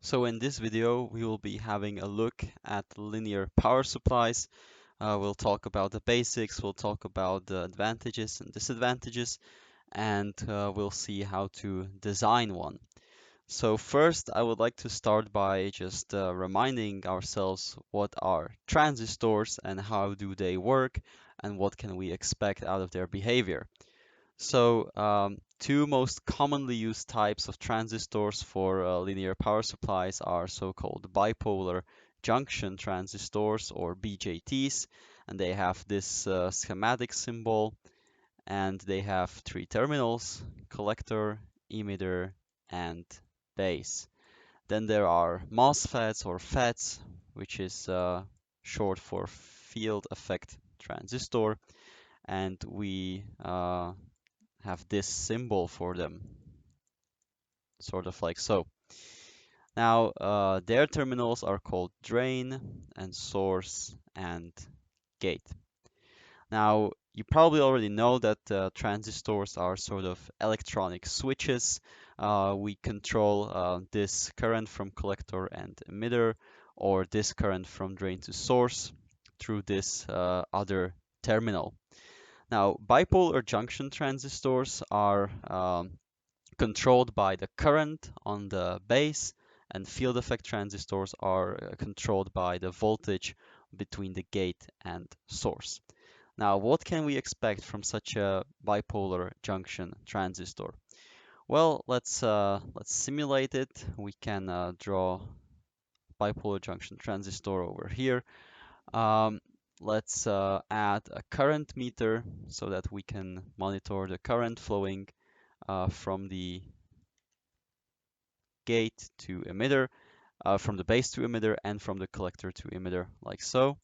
So in this video, we will be having a look at linear power supplies. We'll talk about the basics, we'll talk about the advantages and disadvantages, and we'll see how to design one. So first, I would like to start by just reminding ourselves what are transistors and how do they work and what can we expect out of their behavior. So, two most commonly used types of transistors for linear power supplies are so-called bipolar junction transistors or BJTs, and they have this schematic symbol, and they have three terminals: collector, emitter, and base. Then there are MOSFETs or FETs, which is short for field effect transistor, and we have this symbol for them, sort of like so. Now, their terminals are called drain and source and gate. Now, you probably already know that transistors are sort of electronic switches. We control this current from collector and emitter, or this current from drain to source through this other terminal. Now, bipolar junction transistors are controlled by the current on the base, and field effect transistors are controlled by the voltage between the gate and source. Now, what can we expect from such a bipolar junction transistor? Well, let's simulate it. We can draw bipolar junction transistor over here. Um, let's add a current meter so that we can monitor the current flowing from the gate to emitter, from the base to emitter, and from the collector to emitter, like so.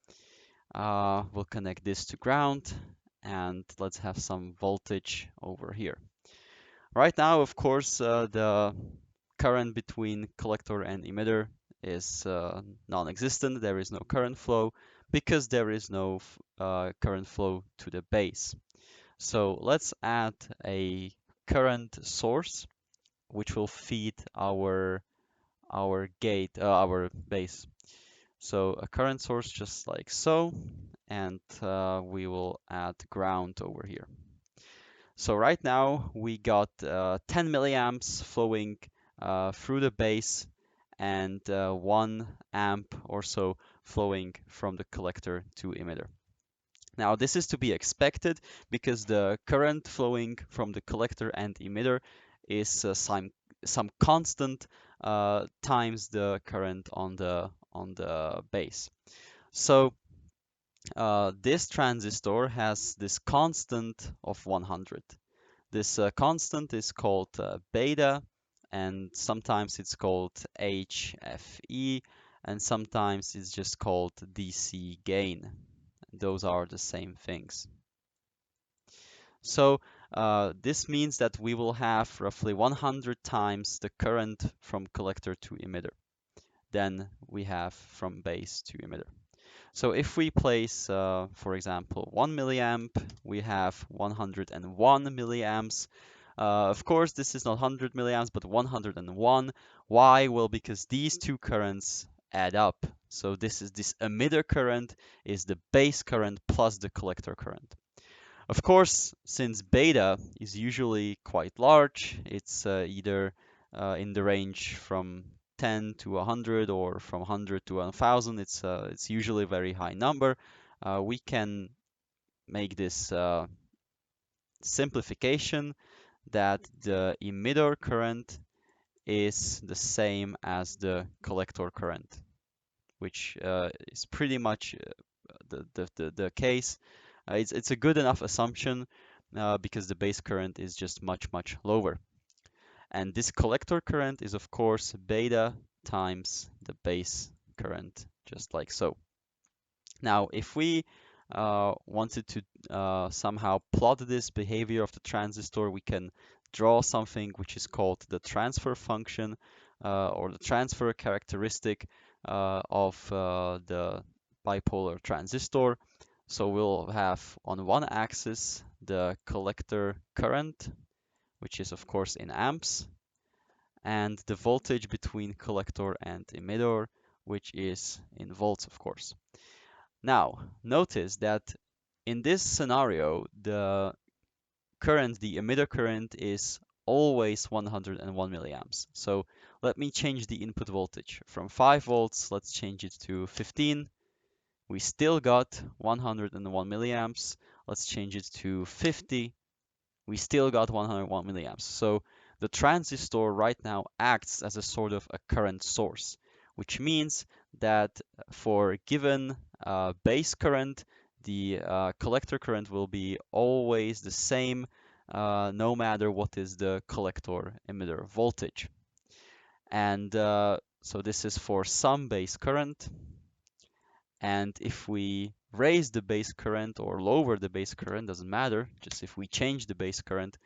We'll connect this to ground, and let's have some voltage over here. Right now, of course, the current between collector and emitter is non-existent. There is no current flow because there is no current flow to the base. So let's add a current source which will feed our gate, our base. So a current source just like so, and we will add ground over here. So right now we got 10 milliamps flowing through the base and 1 amp or so flowing from the collector to emitter. Now this is to be expected because the current flowing from the collector and emitter is some constant times the current on the base. So this transistor has this constant of 100. This constant is called beta, and sometimes it's called HFE, and sometimes it's just called DC gain. Those are the same things. So this means that we will have roughly 100 times the current from collector to emitter than we have from base to emitter. So if we place, for example, 1 milliamp, we have 101 milliamps. Of course, this is not 100 milliamps, but 101. Why? Well, because these two currents add up. So this emitter current is the base current plus the collector current. Of course, since beta is usually quite large, it's either in the range from 10 to 100 or from 100 to 1000. It's usually a very high number. We can make this simplification that the emitter current is the same as the collector current, which is pretty much the case. It's a good enough assumption because the base current is just much lower. And this collector current is of course beta times the base current, just like so. Now, if we wanted to somehow plot this behavior of the transistor, we can draw something which is called the transfer function or the transfer characteristic of the bipolar transistor. So we'll have on one axis the collector current, which is of course in amps, and the voltage between collector and emitter, which is in volts, of course. Now, notice that in this scenario, the emitter current is always 101 milliamps. So let me change the input voltage. From 5 volts, let's change it to 15. We still got 101 milliamps. Let's change it to 50. We still got 101 milliamps. So the transistor right now acts as a sort of a current source, which means that for given base current, the collector current will be always the same, no matter what is the collector emitter voltage. And so this is for some base current. And if we raise the base current or lower the base current, doesn't matter, just if we change the base current,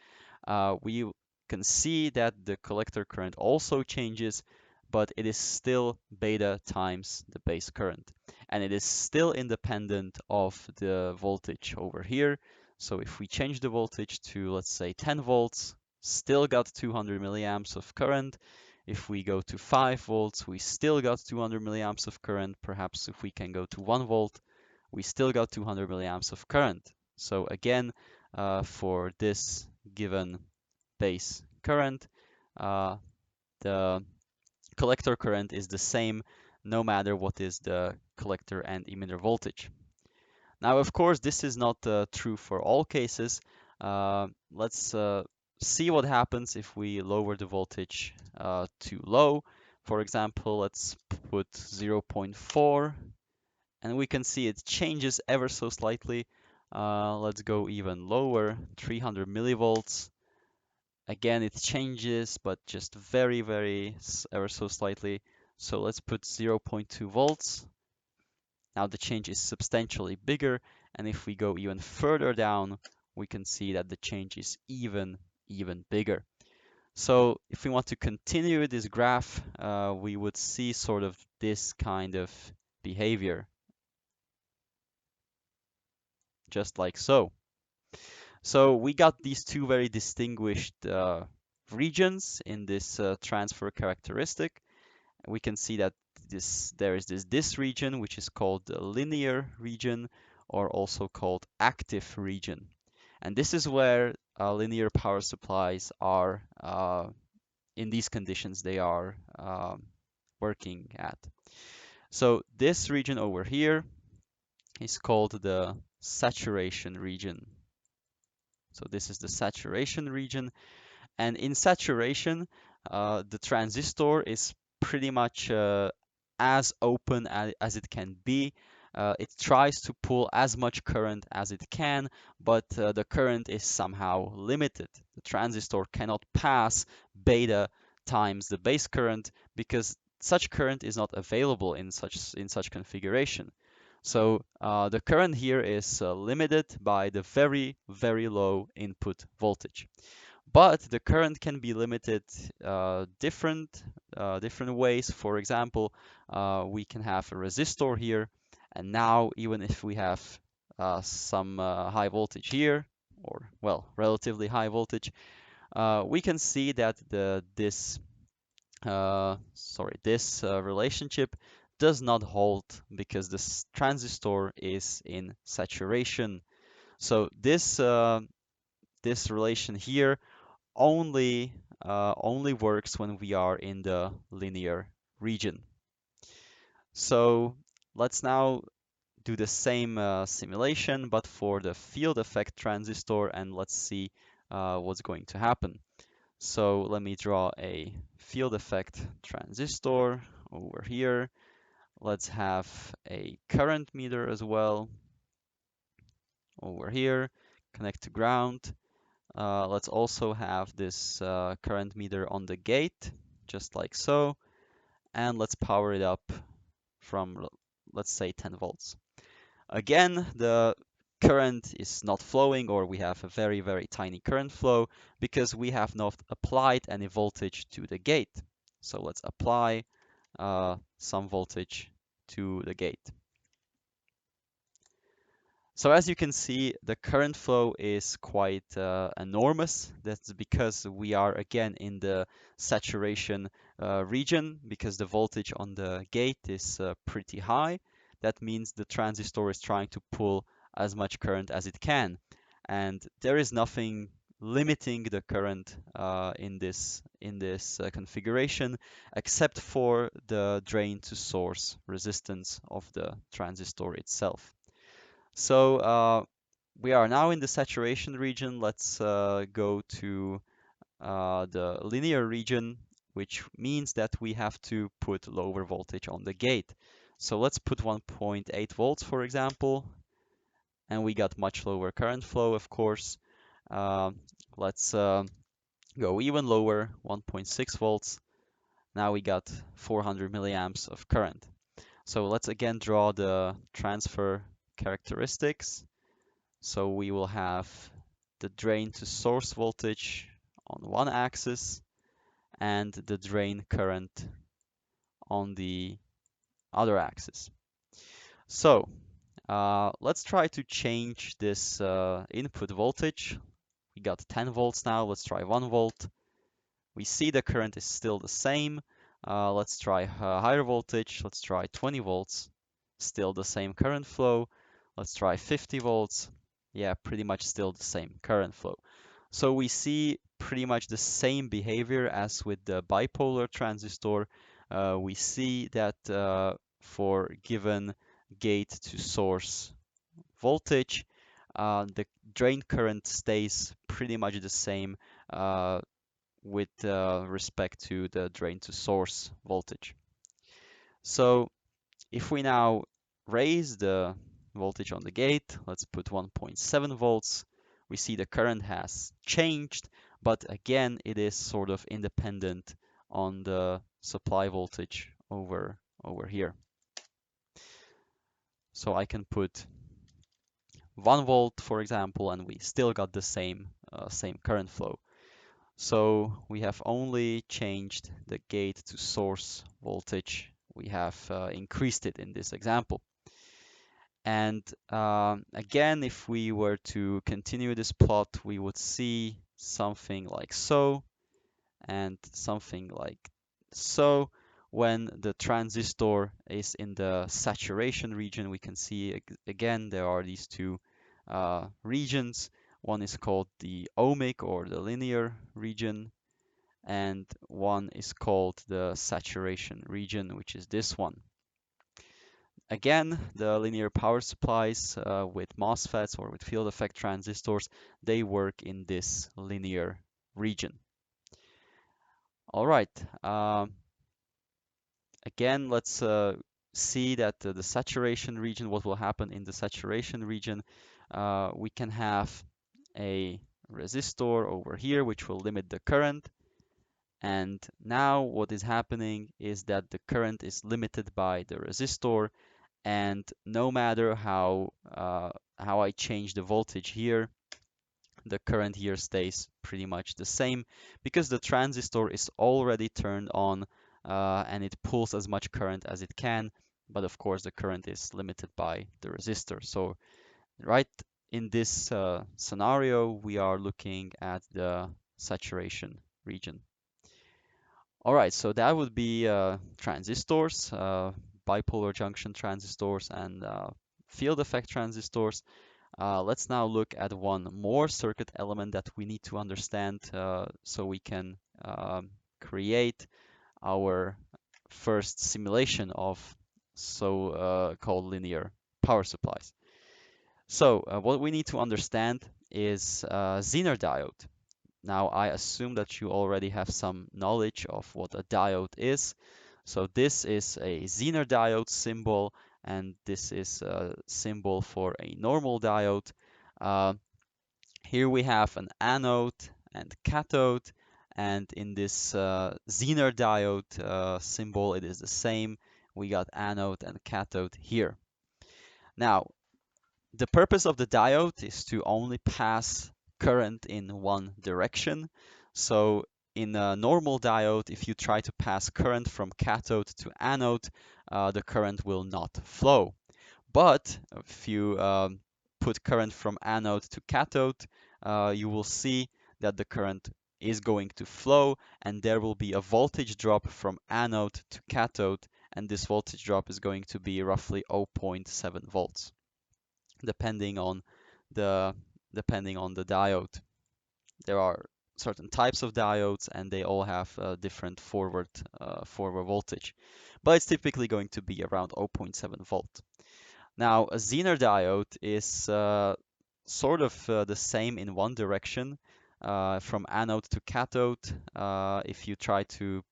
we can see that the collector current also changes, but it is still beta times the base current. And it is still independent of the voltage over here. So if we change the voltage to, let's say, 10 volts, still got 200 milliamps of current. If we go to 5 volts, we still got 200 milliamps of current. Perhaps if we can go to 1 volt, we still got 200 milliamps of current. So again, for this given base current, the collector current is the same no matter what is the collector and emitter voltage. Now, of course, this is not true for all cases. Let's see what happens if we lower the voltage too low. For example, let's put 0.4, and we can see it changes ever so slightly. Let's go even lower, 300 millivolts. Again, it changes, but just very ever so slightly. So let's put 0.2 volts. Now the change is substantially bigger, and if we go even further down, we can see that the change is even bigger. So if we want to continue this graph, we would see sort of this kind of behavior, just like so. So we got these two very distinguished regions in this transfer characteristic. We can see that there is this region, which is called the linear region, or also called active region. And this is where linear power supplies are, in these conditions, they are working at. So this region over here is called the saturation region. So this is the saturation region. And in saturation, the transistor is pretty much as open as it can be. It tries to pull as much current as it can, but the current is somehow limited. The transistor cannot pass beta times the base current because such current is not available in such configuration. So the current here is limited by the very low input voltage. But the current can be limited different ways. For example, we can have a resistor here, and now even if we have some high voltage here, or well, relatively high voltage, we can see that this relationship does not hold because this transistor is in saturation. So this relation here only works when we are in the linear region. So let's now do the same simulation, but for the field effect transistor, and let's see what's going to happen. So let me draw a field effect transistor over here. Let's have a current meter as well over here, connect to ground. Let's also have this current meter on the gate, just like so. And let's power it up from, let's say, 10 volts. Again, the current is not flowing, or we have a very tiny current flow because we have not applied any voltage to the gate. So let's apply some voltage to the gate. So as you can see, the current flow is quite enormous. That's because we are again in the saturation region because the voltage on the gate is pretty high. That means the transistor is trying to pull as much current as it can. And there is nothing limiting the current in this configuration except for the drain to source resistance of the transistor itself. So we are now in the saturation region. Let's go to the linear region, which means that we have to put lower voltage on the gate. So let's put 1.8 volts, for example, and we got much lower current flow, of course. Uh, let's go even lower, 1.6 volts. Now we got 400 milliamps of current. So let's again draw the transfer characteristics. So we will have the drain to source voltage on one axis and the drain current on the other axis. So let's try to change this input voltage. We got 10 volts now. Let's try 1 volt. We see the current is still the same. Let's try higher voltage. Let's try 20 volts. Still the same current flow. Let's try 50 volts. Yeah, pretty much still the same current flow. So we see pretty much the same behavior as with the bipolar transistor. We see that for given gate to source voltage, the drain current stays pretty much the same with respect to the drain to source voltage. So if we now raise the voltage on the gate, let's put 1.7 volts, we see the current has changed, but again, it is sort of independent on the supply voltage over here. So I can put 1 volt, for example, and we still got the same current flow. So we have only changed the gate to source voltage. We have increased it in this example. And again, if we were to continue this plot, we would see something like so and something like so. When the transistor is in the saturation region, we can see again there are these two regions. One is called the ohmic or the linear region, and one is called the saturation region, which is this one. Again, the linear power supplies with MOSFETs or with field effect transistors, they work in this linear region. All right. Again, let's see that the saturation region, what will happen in the saturation region. We can have a resistor over here, which will limit the current. And now what is happening is that the current is limited by the resistor, and no matter how I change the voltage here, the current here stays pretty much the same because the transistor is already turned on and it pulls as much current as it can, but of course the current is limited by the resistor. So right in this scenario, we are looking at the saturation region. All right, so that would be transistors, bipolar junction transistors, and field effect transistors. Let's now look at one more circuit element that we need to understand so we can create our first simulation of so-called linear power supplies. So what we need to understand is Zener diode. Now, I assume that you already have some knowledge of what a diode is. So this is a Zener diode symbol, and this is a symbol for a normal diode. Uh, Here we have an anode and cathode, and in this Zener diode symbol, it is the same. We got anode and cathode here. Now, the purpose of the diode is to only pass current in one direction. So in a normal diode, if you try to pass current from cathode to anode, the current will not flow. But if you put current from anode to cathode, you will see that the current is going to flow, and there will be a voltage drop from anode to cathode, and this voltage drop is going to be roughly 0.7 volts, depending on the diode. There are certain types of diodes, and they all have different forward voltage, but it's typically going to be around 0.7 volt. Now, a Zener diode is sort of the same in one direction, from anode to cathode. If you try to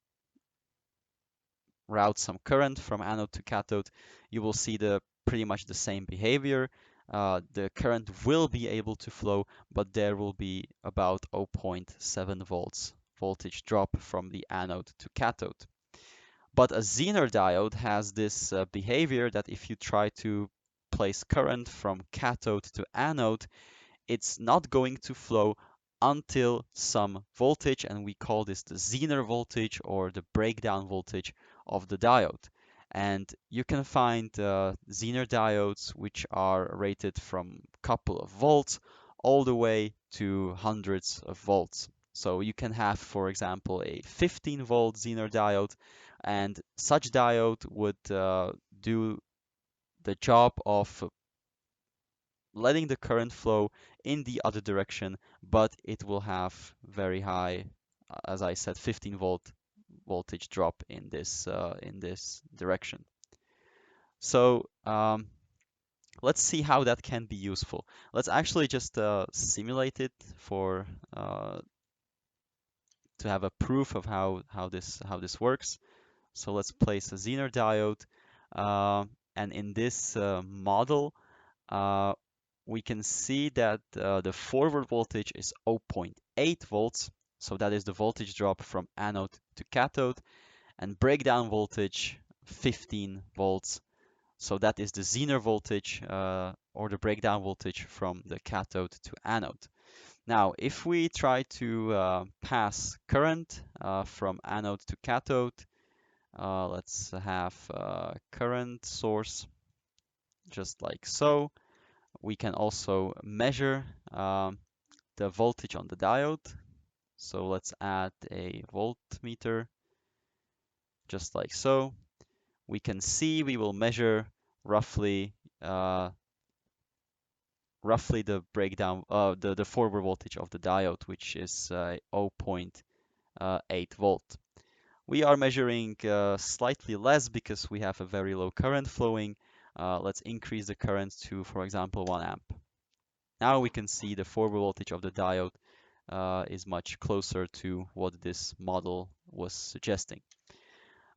route some current from anode to cathode, you will see pretty much the same behavior. The current will be able to flow, but there will be about 0.7 volts voltage drop from the anode to cathode. But a Zener diode has this behavior that if you try to place current from cathode to anode, it's not going to flow until some voltage, and we call this the Zener voltage or the breakdown voltage of the diode. And you can find Zener diodes which are rated from a couple of volts all the way to hundreds of volts. So you can have, for example, a 15-volt Zener diode, and such diode would do the job of letting the current flow in the other direction, but it will have very high, as I said, 15-volt voltage drop in this direction. So let's see how that can be useful. Let's actually just simulate it for to have a proof of how this works. So let's place a Zener diode, and in this model, uh, we can see that the forward voltage is 0.8 volts, so that is the voltage drop from anode to cathode, and breakdown voltage 15 volts, so that is the Zener voltage or the breakdown voltage from the cathode to anode. Now, if we try to pass current from anode to cathode, let's have a current source just like so. We can also measure the voltage on the diode. So let's add a voltmeter just like so. We can see we will measure roughly the breakdown, the forward voltage of the diode, which is 0.8 volt. We are measuring slightly less because we have a very low current flowing. Let's increase the current to, for example, 1 amp. Now we can see the forward voltage of the diode is much closer to what this model was suggesting.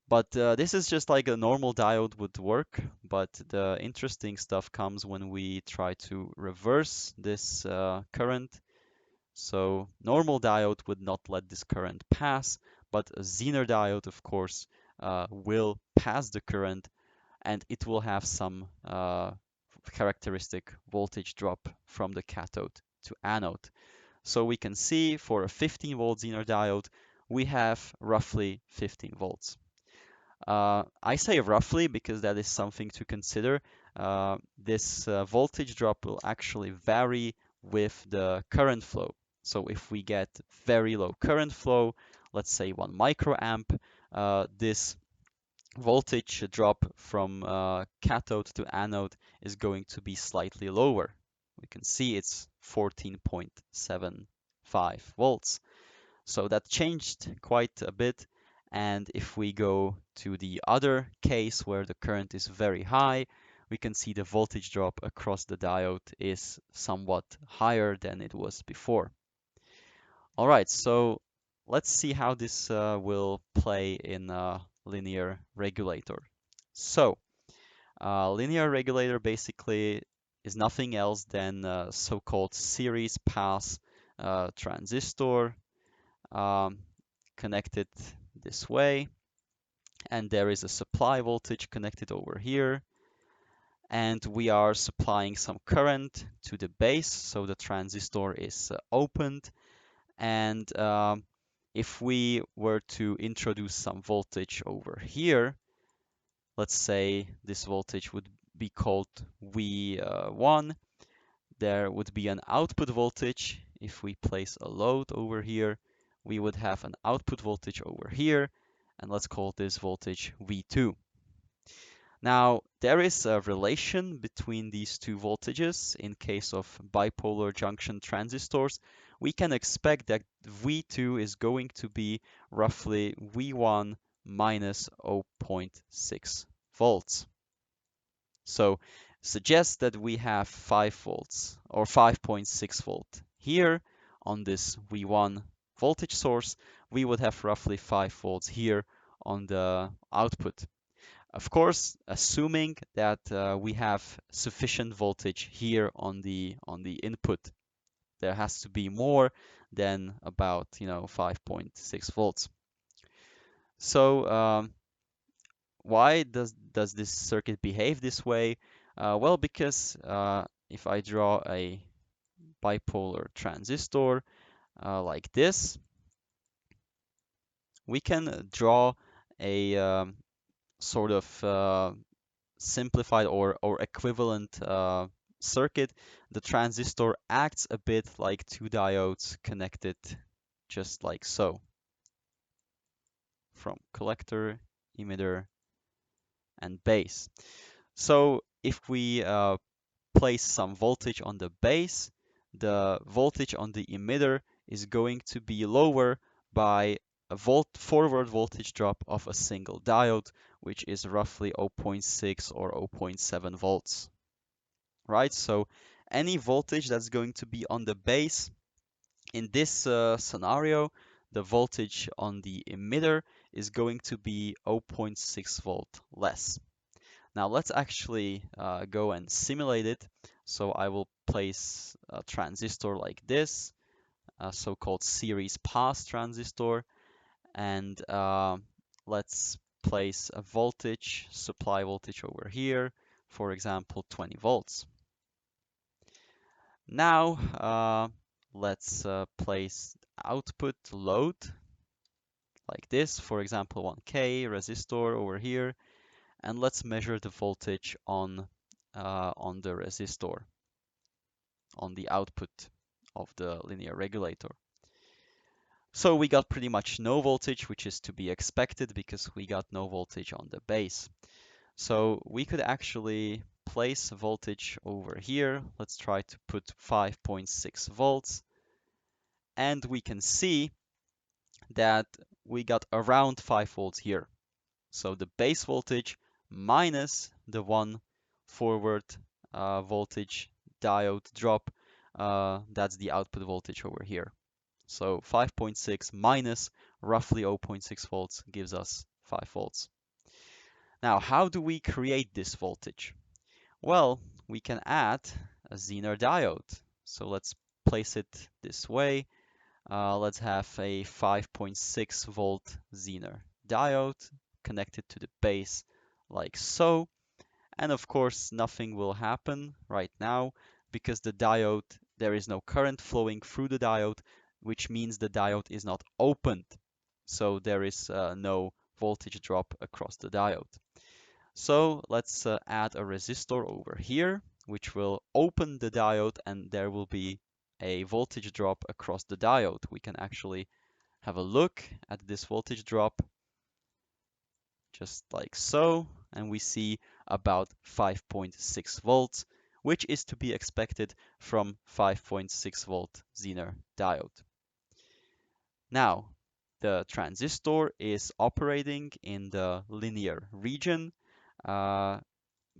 But this is just like a normal diode would work, but the interesting stuff comes when we try to reverse this current. So normal diode would not let this current pass, but a Zener diode, of course, will pass the current, and it will have some characteristic voltage drop from the cathode to anode. So we can see for a 15-volt Zener diode, we have roughly 15 volts. I say roughly because that is something to consider. This voltage drop will actually vary with the current flow. So if we get very low current flow, let's say 1 microamp, this voltage drop from cathode to anode is going to be slightly lower. We can see it's 14.75 volts. So that changed quite a bit. And if we go to the other case where the current is very high, we can see the voltage drop across the diode is somewhat higher than it was before. All right, so let's see how this will play in a linear regulator. So, linear regulator basically is nothing else than a so-called series pass transistor connected this way, and there is a supply voltage connected over here, and we are supplying some current to the base, so the transistor is opened, and if we were to introduce some voltage over here, let's say this voltage would be called V1, there would be an output voltage. If we place a load over here, we would have an output voltage over here, and let's call this voltage V2. Now, there is a relation between these two voltages. In case of bipolar junction transistors, we can expect that V2 is going to be roughly V1 minus 0.6 volts. So suggest that we have 5 volts or 5.6 volt here on this V1 voltage source. We would have roughly 5 volts here on the output. Of course, assuming that we have sufficient voltage here on the input, there has to be more than about 5.6 volts. So why does this circuit behave this way? Well, because if I draw a bipolar transistor like this, we can draw a sort of simplified or equivalent circuit. The transistor acts a bit like two diodes connected just like so, from collector, emitter, and base. So if we place some voltage on the base, the voltage on the emitter is going to be lower by a forward voltage drop of a single diode, which is roughly 0.6 or 0.7 volts, right? So any voltage that's going to be on the base, in this scenario, the voltage on the emitter is going to be 0.6 volt less. Now let's actually go and simulate it. So I will place a transistor like this, a so-called series pass transistor, and let's place a voltage, supply voltage over here, for example, 20 volts. Now let's place output load like this, for example, 1K resistor over here, and let's measure the voltage on the resistor, on the output of the linear regulator. So we got pretty much no voltage, which is to be expected because we got no voltage on the base. So we could actually place voltage over here. Let's try to put 5.6 volts. And we can see that we got around 5 volts here. So the base voltage minus the one forward voltage diode drop, that's the output voltage over here. So 5.6 minus roughly 0.6 volts gives us 5 volts. Now, how do we create this voltage? Well, we can add a Zener diode. So let's place it this way. Let's have a 5.6 volt Zener diode connected to the base like so. And of course, nothing will happen right now because the diode, there is no current flowing through the diode, which means the diode is not opened. So there is no voltage drop across the diode. So let's add a resistor over here, which will open the diode, and there will be a voltage drop across the diode. We can actually have a look at this voltage drop just like so, and we see about 5.6 volts, which is to be expected from 5.6 volt Zener diode. Now, the transistor is operating in the linear region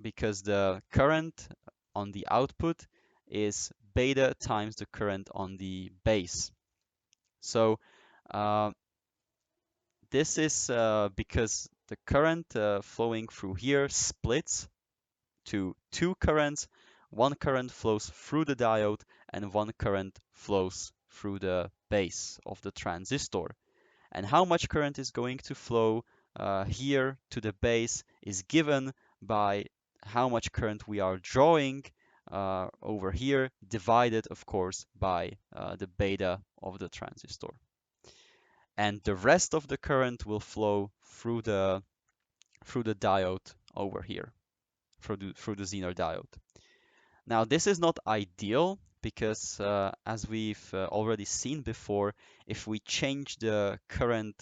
because the current on the output is beta times the current on the base. So this is because the current flowing through here splits to two currents. One current flows through the diode and one current flows through the base of the transistor. And how much current is going to flow here to the base is given by how much current we are drawing over here, divided, of course, by the beta of the transistor. And the rest of the current will flow through the diode over here, through the Zener diode. Now, this is not ideal because, as we've already seen before, if we change the current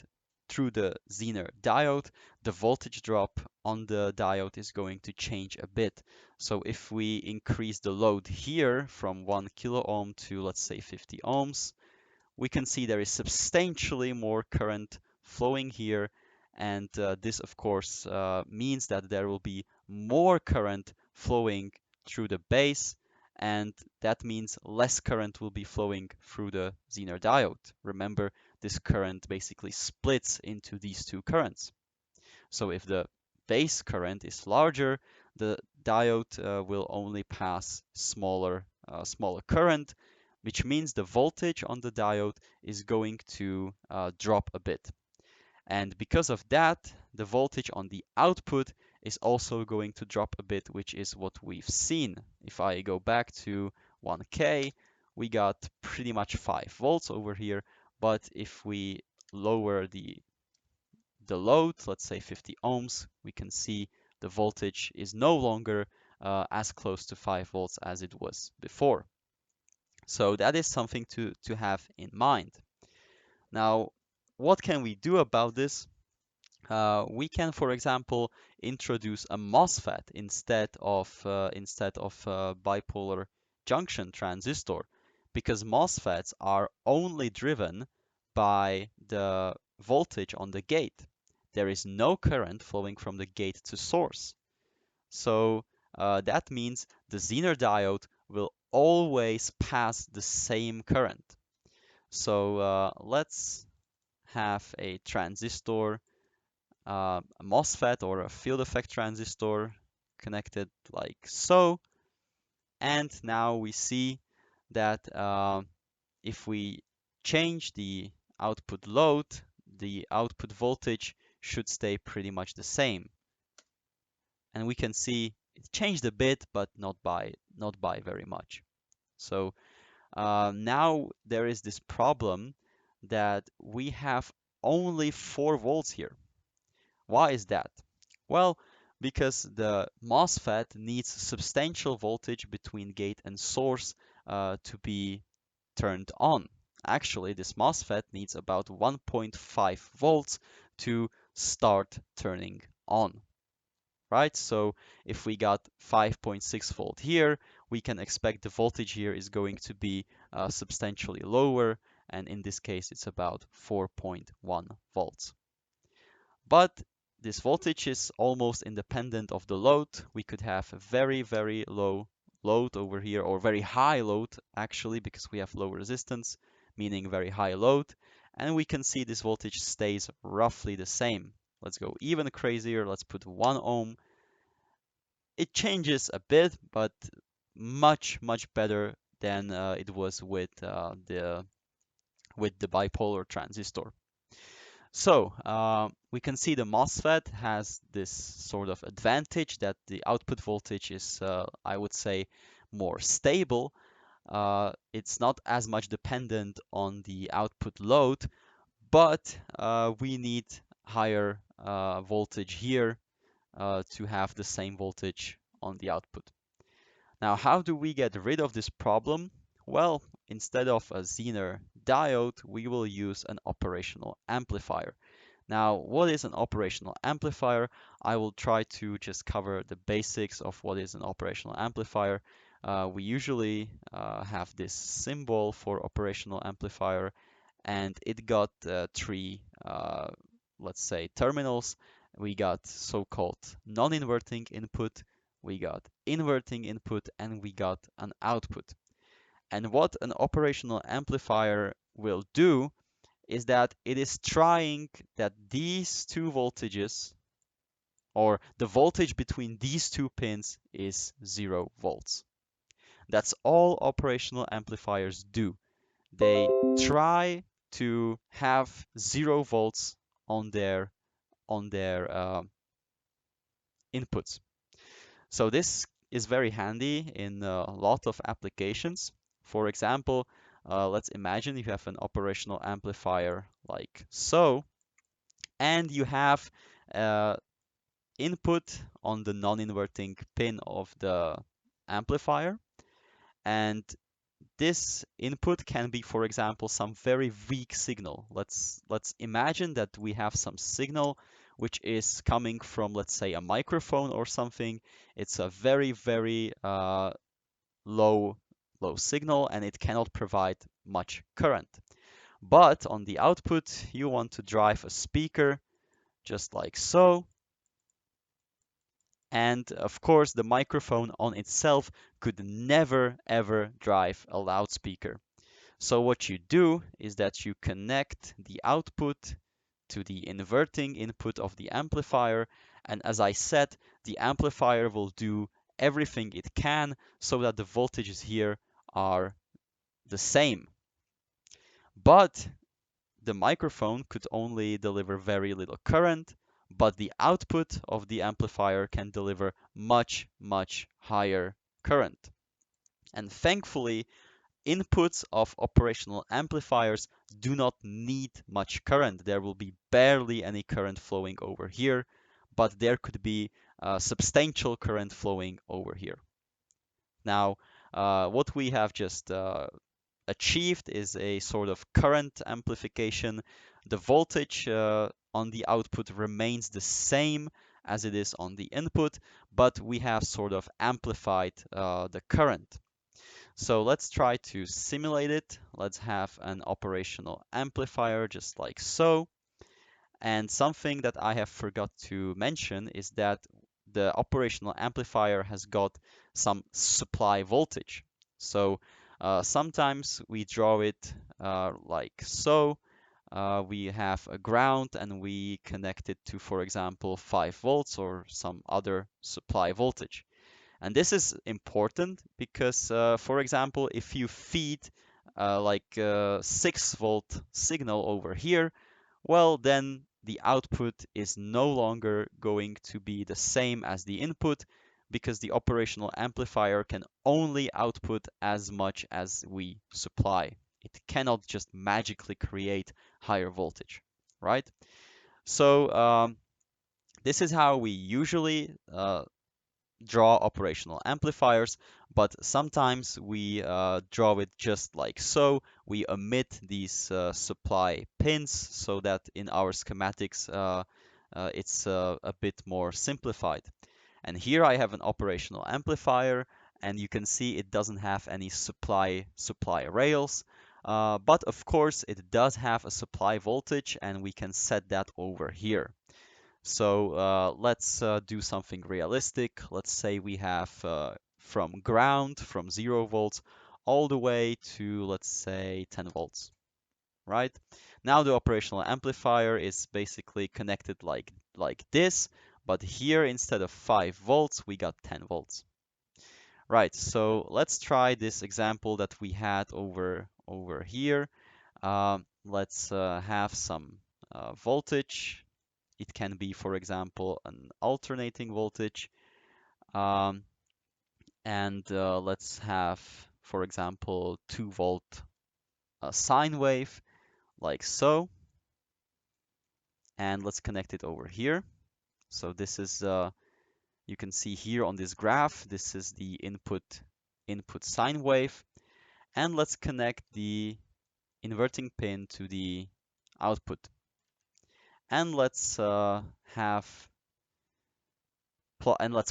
through the Zener diode, the voltage drop on the diode is going to change a bit. So if we increase the load here from 1 kilo ohm to, let's say, 50 ohms, we can see there is substantially more current flowing here. And this, of course, means that there will be more current flowing through the base, and that means less current will be flowing through the Zener diode. Remember, this current basically splits into these two currents. So if the base current is larger, the diode will only pass smaller current, which means the voltage on the diode is going to drop a bit. And because of that, the voltage on the output is also going to drop a bit, which is what we've seen. If I go back to 1K, we got pretty much 5 volts over here. But if we lower the load, let's say 50 ohms, we can see the voltage is no longer as close to 5 volts as it was before. So that is something to have in mind. Now, what can we do about this? We can, for example, introduce a MOSFET instead of bipolar junction transistor, because MOSFETs are only driven by the voltage on the gate. There is no current flowing from the gate to source. So that means the Zener diode will always pass the same current. So let's have a transistor, a MOSFET or a field effect transistor connected like so. And now we see that if we change the output load, the output voltage should stay pretty much the same. And we can see it changed a bit, but not by very much. So now there is this problem that we have only 4 volts here. Why is that? Well, because the MOSFET needs substantial voltage between gate and source to be turned on. Actually, this MOSFET needs about 1.5 volts to start turning on, right? So if we got 5.6 volt here, we can expect the voltage here is going to be substantially lower, and in this case, it's about 4.1 volts. But this voltage is almost independent of the load. We could have a very, very low load over here, or very high load actually, because we have low resistance, meaning very high load. And we can see this voltage stays roughly the same. Let's go even crazier. Let's put 1 ohm. It changes a bit, but much, much better than it was with the bipolar transistor. So we can see the MOSFET has this sort of advantage that the output voltage is, I would say, more stable. It's not as much dependent on the output load, but we need higher voltage here to have the same voltage on the output. Now, how do we get rid of this problem? Well, instead of a Zener diode, we will use an operational amplifier. Now, what is an operational amplifier? I will try to just cover the basics of what is an operational amplifier. We usually have this symbol for operational amplifier, and it got 3, let's say, terminals. We got so-called non-inverting input, we got inverting input, and we got an output. And what an operational amplifier will do is that it is trying that these two voltages, or the voltage between these two pins, is 0 volts. That's all operational amplifiers do. They try to have 0 volts on their inputs. So this is very handy in a lot of applications. For example, let's imagine you have an operational amplifier like so, and you have input on the non-inverting pin of the amplifier, And this input can be, for example, some very weak signal. Let's imagine that we have some signal which is coming from, let's say, a microphone or something. It's a very low low signal, and it cannot provide much current. But on the output, you want to drive a speaker just like so. And of course, the microphone on itself could never ever drive a loudspeaker. So what you do is that you connect the output to the inverting input of the amplifier. And as I said, the amplifier will do everything it can so that the voltages here are the same. But the microphone could only deliver very little current, but the output of the amplifier can deliver much higher current. And thankfully, inputs of operational amplifiers do not need much current. There will be barely any current flowing over here, but there could be substantial current flowing over here. Now, what we have just achieved is a sort of current amplification. The voltage on the output remains the same as it is on the input, but we have sort of amplified the current. So let's try to simulate it. Let's have an operational amplifier just like so. And something that I have forgot to mention is that the operational amplifier has got some supply voltage. So sometimes we draw it like so. We have a ground and we connect it to, for example, 5 volts or some other supply voltage. And this is important because, for example, if you feed like a 6-volt signal over here, well, then the output is no longer going to be the same as the input because the operational amplifier can only output as much as we supply. It cannot just magically create higher voltage, right? So this is how we usually draw operational amplifiers, but sometimes we draw it just like so. We omit these supply pins so that in our schematics it's a bit more simplified. And here I have an operational amplifier, and you can see it doesn't have any supply rails. But of course it does have a supply voltage, and we can set that over here. So let's do something realistic. Let's say we have from ground, from 0 volts, all the way to, let's say, 10 volts, right? Now the operational amplifier is basically connected like this, but here instead of 5 volts, we got 10 volts. Right, so let's try this example that we had over here. Let's have some voltage. It can be, for example, an alternating voltage. Um, and let's have, for example, 2-volt sine wave, like so. And let's connect it over here. So this is, you can see here on this graph, this is the input sine wave. And let's connect the inverting pin to the output. And let's let's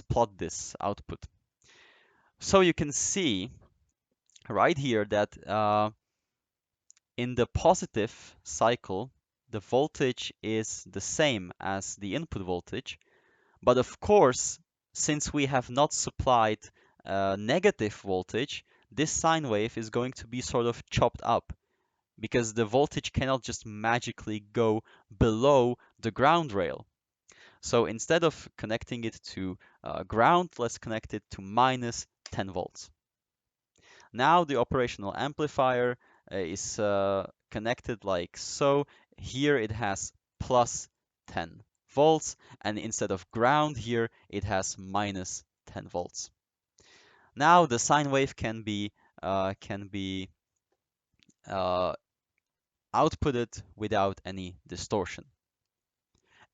plot this output. So you can see right here that in the positive cycle, the voltage is the same as the input voltage. But of course, since we have not supplied negative voltage, this sine wave is going to be sort of chopped up because the voltage cannot just magically go below the ground rail. So instead of connecting it to ground, let's connect it to minus 10 volts. Now the operational amplifier is connected like so. Here it has plus 10 volts, and instead of ground here, it has minus 10 volts. Now the sine wave can be outputted without any distortion.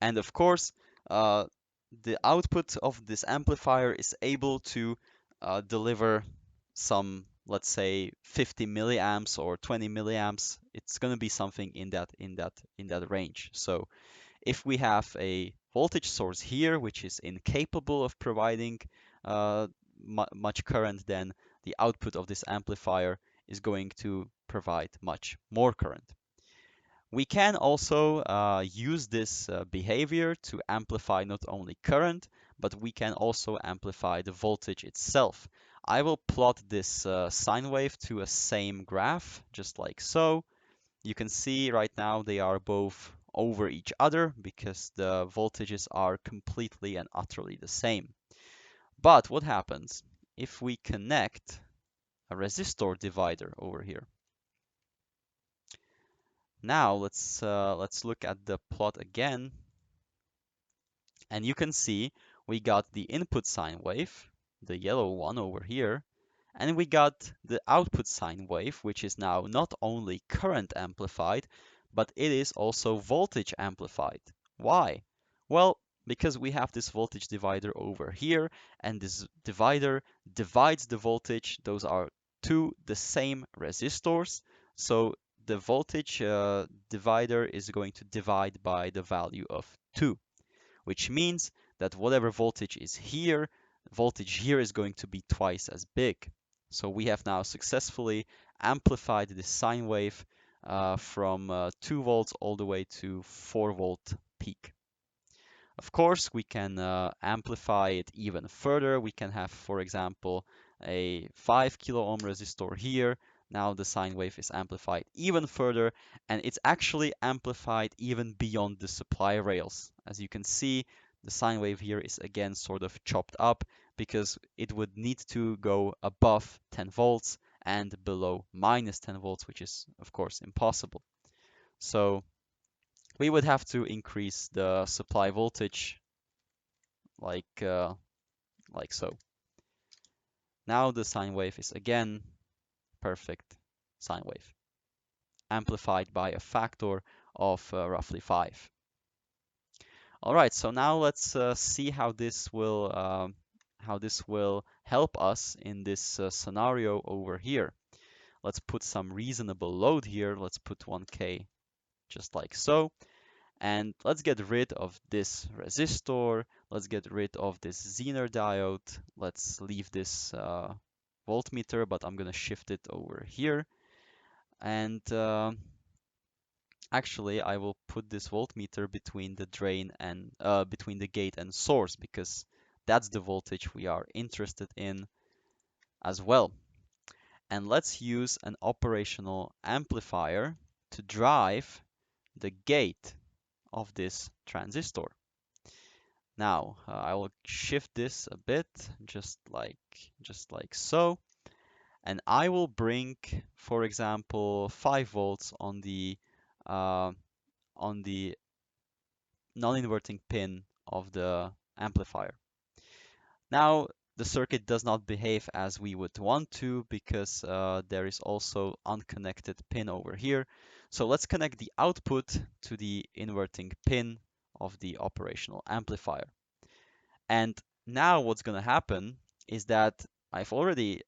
And of course, the output of this amplifier is able to deliver some let's say 50 milliamps or 20 milliamps. It's going to be something in that range. So if we have a voltage source here which is incapable of providing uh, much current, then the output of this amplifier is going to provide much more current. We can also use this behavior to amplify not only current, but we can also amplify the voltage itself. I will plot this sine wave to a same graph, just like so. You can see right now they are both over each other because the voltages are completely and utterly the same. But what happens if we connect a resistor divider over here? Now let's look at the plot again, and you can see we got the input sine wave, the yellow one over here, and we got the output sine wave, which is now not only current amplified, but it is also voltage amplified. Why? Well, because we have this voltage divider over here, and this divider divides the voltage. Those are two the same resistors, so the voltage divider is going to divide by the value of 2, which means that whatever voltage here is going to be twice as big. So we have now successfully amplified this sine wave from 2 volts all the way to 4-volt peak. Of course, we can amplify it even further. We can have, for example, a 5 kilo ohm resistor here. Now the sine wave is amplified even further, and it's actually amplified even beyond the supply rails. As you can see, the sine wave here is again sort of chopped up because it would need to go above 10 volts and below minus 10 volts, which is, of course, impossible. So we would have to increase the supply voltage like so. Now the sine wave is again perfect sine wave, amplified by a factor of roughly 5. All right, so now let's see how this will help us in this scenario over here. Let's put some reasonable load here. Let's put 1K just like so. And let's get rid of this resistor. Let's get rid of this Zener diode. Let's leave this voltmeter, but I'm going to shift it over here. And actually, I will put this voltmeter between the drain and between the gate and source, because that's the voltage we are interested in as well. And let's use an operational amplifier to drive the gate of this transistor. Now I will shift this a bit, just like so, and I will bring, for example, 5 volts uh, on the non-inverting pin of the amplifier. Now the circuit does not behave as we would want to, because there is also unconnected pin over here. So let's connect the output to the inverting pin of the operational amplifier. And now what's going to happen is that I've already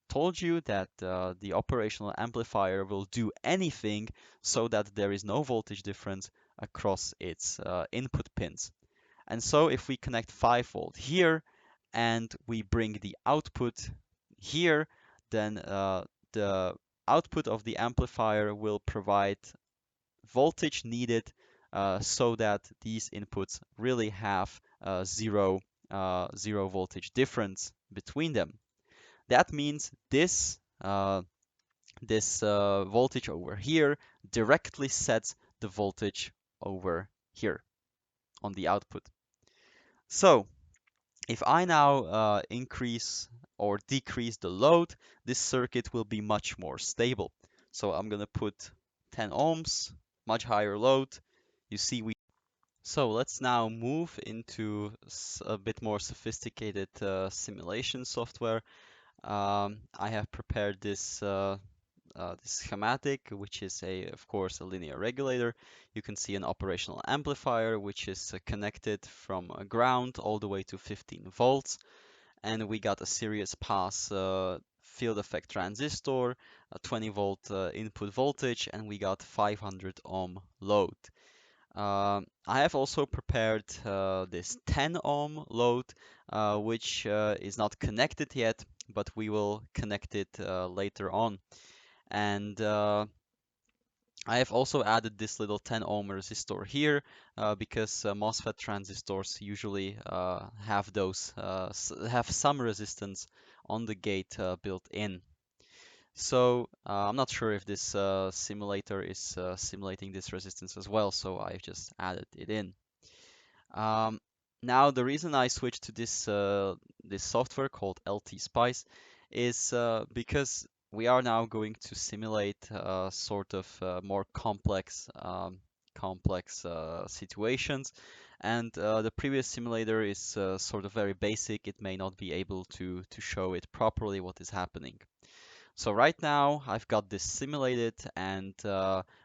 told you that the operational amplifier will do anything so that there is no voltage difference across its input pins. And so if we connect 5 volt here and we bring the output here, then the output of the amplifier will provide voltage needed so that these inputs really have zero voltage difference between them. That means this voltage over here directly sets the voltage over here on the output. So if I now increase or decrease the load, this circuit will be much more stable. So I'm going to put 10 ohms, much higher load. You see So let's now move into a bit more sophisticated simulation software. I have prepared this schematic, which is of course, a linear regulator. You can see an operational amplifier, which is connected from ground all the way to 15 volts, and we got a series pass field effect transistor, a 20 volt input voltage, and we got 500 ohm load. I have also prepared this 10 ohm load, which is not connected yet, but we will connect it later on. And I have also added this little 10 ohm resistor here because MOSFET transistors usually have those have some resistance on the gate built in. So I'm not sure if this simulator is simulating this resistance as well, so I've just added it in. Um, Now the reason I switched to this software called LT-Spice is because we are now going to simulate sort of more complex situations, and the previous simulator is sort of very basic. It may not be able to show it properly what is happening. So right now I've got this simulated, and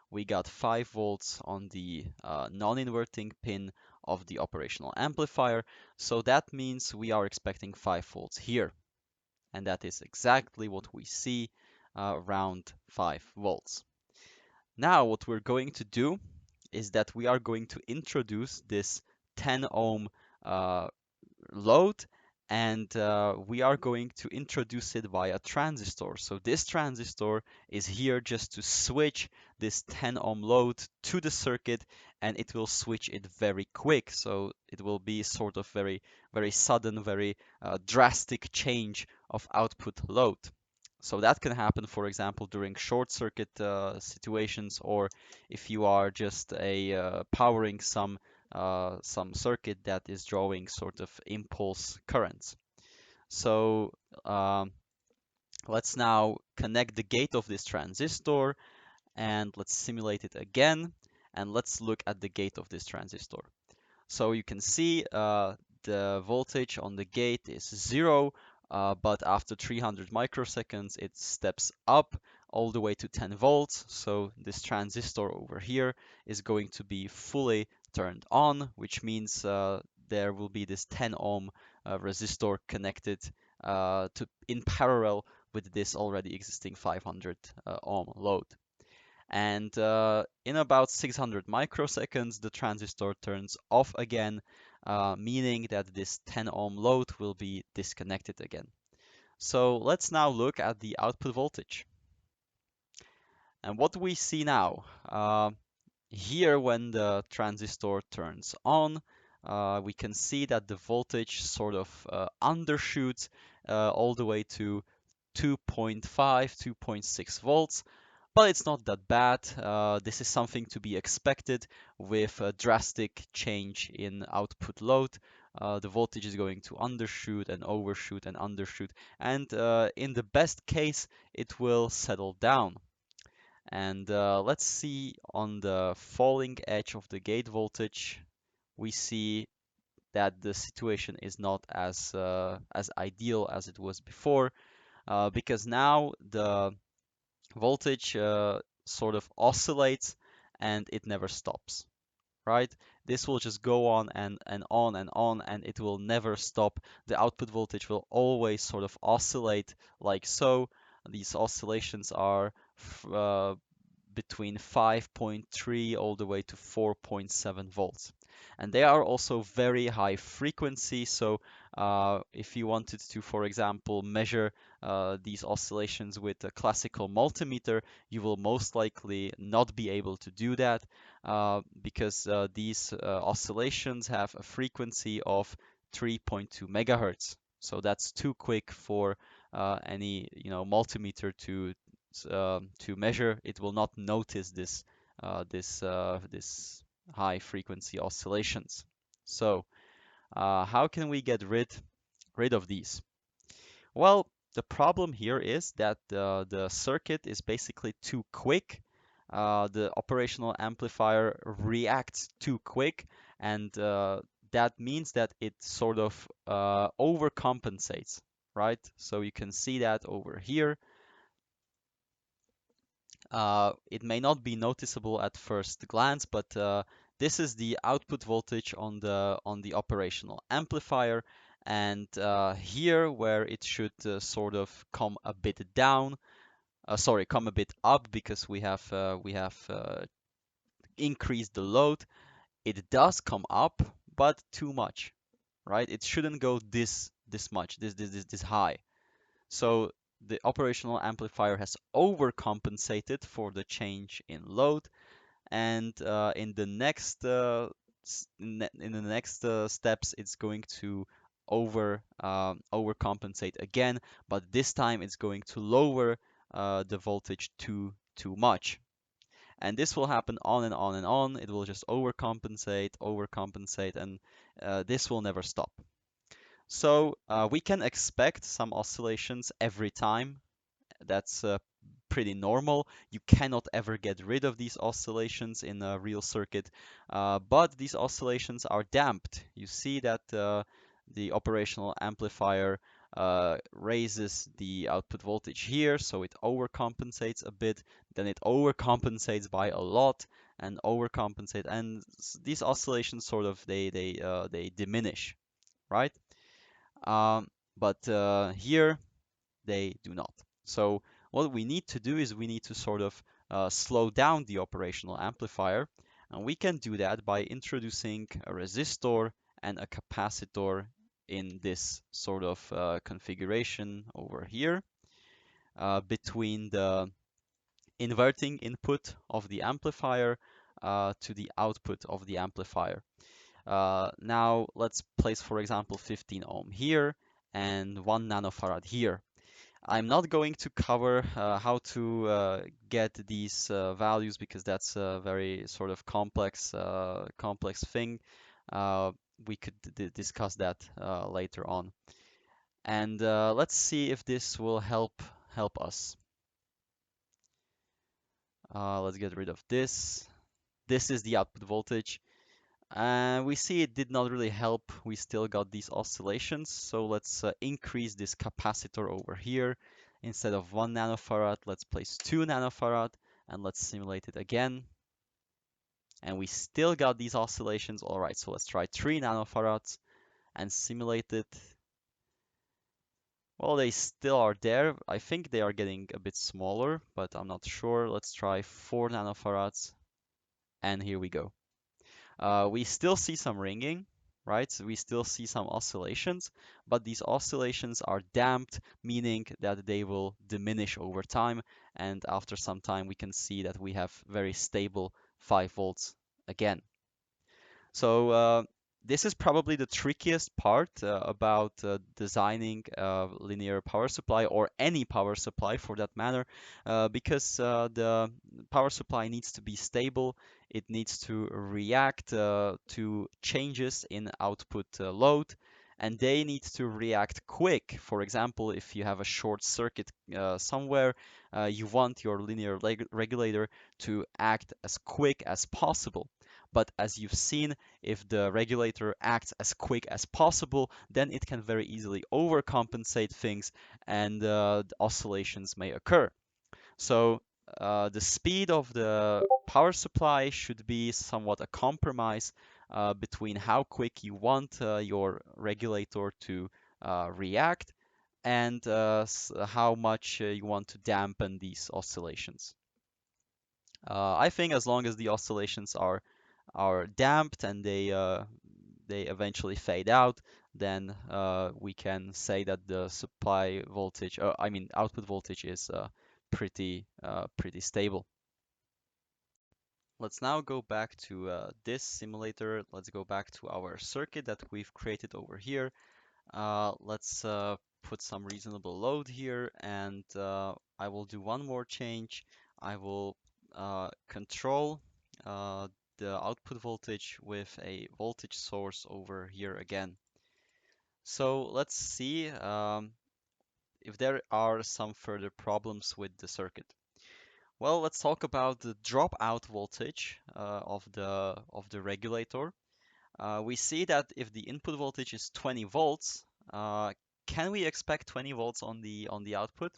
we got 5 volts on the non-inverting pin of the operational amplifier. So that means we are expecting 5 volts here. And that is exactly what we see, around 5 volts. Now what we're going to do is that we are going to introduce this 10 ohm uh, load, and we are going to introduce it via transistor. So this transistor is here just to switch this 10 ohm load to the circuit, and it will switch it very quick. So it will be sort of very sudden, very drastic change of output load. So that can happen, for example, during short circuit situations, or if you are just powering some circuit that is drawing sort of impulse currents. So let's now connect the gate of this transistor, and let's simulate it again, and let's look at the gate of this transistor. So you can see the voltage on the gate is 0, but after 300 microseconds it steps up all the way to 10 volts. So this transistor over here is going to be fully turned on, which means there will be this 10 ohm resistor connected in parallel with this already existing 500 ohm load. And in about 600 microseconds, the transistor turns off again, meaning that this 10 ohm load will be disconnected again. So let's now look at the output voltage. And what do we see now? Here, when the transistor turns on, we can see that the voltage sort of undershoots all the way to 2.5, 2.6 volts. But it's not that bad. This is something to be expected with a drastic change in output load. The voltage is going to undershoot and overshoot and undershoot. And in the best case, it will settle down. And let's see on the falling edge of the gate voltage, we see that the situation is not as ideal as it was before, because now the voltage sort of oscillates and it never stops, right? This will just go on and on and on, and it will never stop. The output voltage will always sort of oscillate like so. These oscillations are between 5.3 all the way to 4.7 volts. And they are also very high frequency. So if you wanted to, for example, measure these oscillations with a classical multimeter, you will most likely not be able to do that because these oscillations have a frequency of 3.2 megahertz. So that's too quick for any multimeter to measure. It will not notice this high frequency oscillations. So how can we get rid of these? Well, the problem here is that the circuit is basically too quick. The operational amplifier reacts too quick, and that means that it sort of overcompensates, right? So you can see that over here. It may not be noticeable at first glance, but this is the output voltage on the operational amplifier, And here where it should sort of come a bit down, sorry, come a bit up because we have increased the load. It does come up, but too much, right? It shouldn't go this much, this high. So the operational amplifier has overcompensated for the change in load, and in the next in the next steps, it's going to overcompensate again, but this time it's going to lower the voltage too much. And this will happen on and on and on. It will just overcompensate, and this will never stop. So we can expect some oscillations every time. That's pretty normal. You cannot ever get rid of these oscillations in a real circuit, but these oscillations are damped. You see that the operational amplifier raises the output voltage here, so it overcompensates a bit, then it overcompensates by a lot, and overcompensate, and these oscillations sort of they diminish, right? Um, but here they do not. So what we need to do is we need to sort of slow down the operational amplifier, and we can do that by introducing a resistor and a capacitor in this sort of configuration over here between the inverting input of the amplifier to the output of the amplifier. Now let's place, for example, 15 ohm here and 1 nanofarad here. I'm not going to cover how to get these values because that's a very sort of complex thing. Uh, we could discuss that later on. And let's see if this will help us. Let's get rid of this. This is the output voltage. And we see it did not really help. We still got these oscillations. So let's increase this capacitor over here. Instead of 1 nanofarad, let's place 2 nanofarad and let's simulate it again. And we still got these oscillations. All right, so let's try 3 nanofarads and simulate it. Well, they still are there. I think they are getting a bit smaller, but I'm not sure. Let's try 4 nanofarads. And here we go. We still see some ringing, right? So we still see some oscillations, but these oscillations are damped, meaning that they will diminish over time. And after some time, we can see that we have very stable 5 volts again. So this is probably the trickiest part about designing a linear power supply or any power supply for that matter, because the power supply needs to be stable. It needs to react to changes in output load, and they need to react quick. For example, if you have a short circuit somewhere, you want your linear regulator to act as quick as possible. But as you've seen, if the regulator acts as quick as possible, then it can very easily overcompensate things and the oscillations may occur. So the speed of the power supply should be somewhat a compromise between how quick you want your regulator to react and how much you want to dampen these oscillations. I think as long as the oscillations are damped and they eventually fade out, then we can say that the supply voltage, I mean output voltage, is pretty stable. Let's now go back to this simulator. Let's go back to our circuit that we've created over here. Let's put some reasonable load here, and I will do one more change. I will control the output voltage with a voltage source over here again. So let's see if there are some further problems with the circuit. Well, let's talk about the dropout voltage of the regulator. We see that if the input voltage is 20 volts, can we expect 20 volts on the output?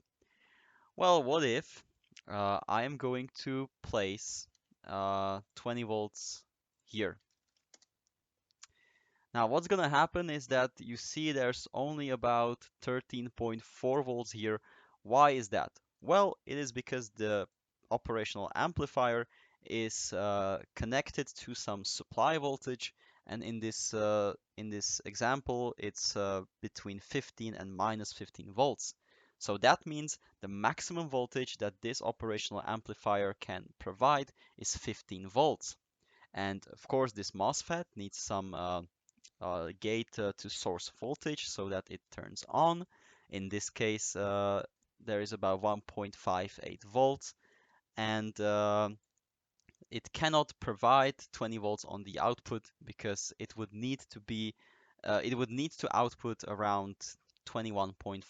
Well, what if I am going to place 20 volts here? Now, what's going to happen is that you see there's only about 13.4 volts here. Why is that? Well, it is because the operational amplifier is connected to some supply voltage, and in this example, it's between 15 and minus 15 volts. So that means the maximum voltage that this operational amplifier can provide is 15 volts. And of course, this MOSFET needs some gate to source voltage so that it turns on. In this case, there is about 1.58 volts, and it cannot provide 20 volts on the output because it would need to output around 21.5,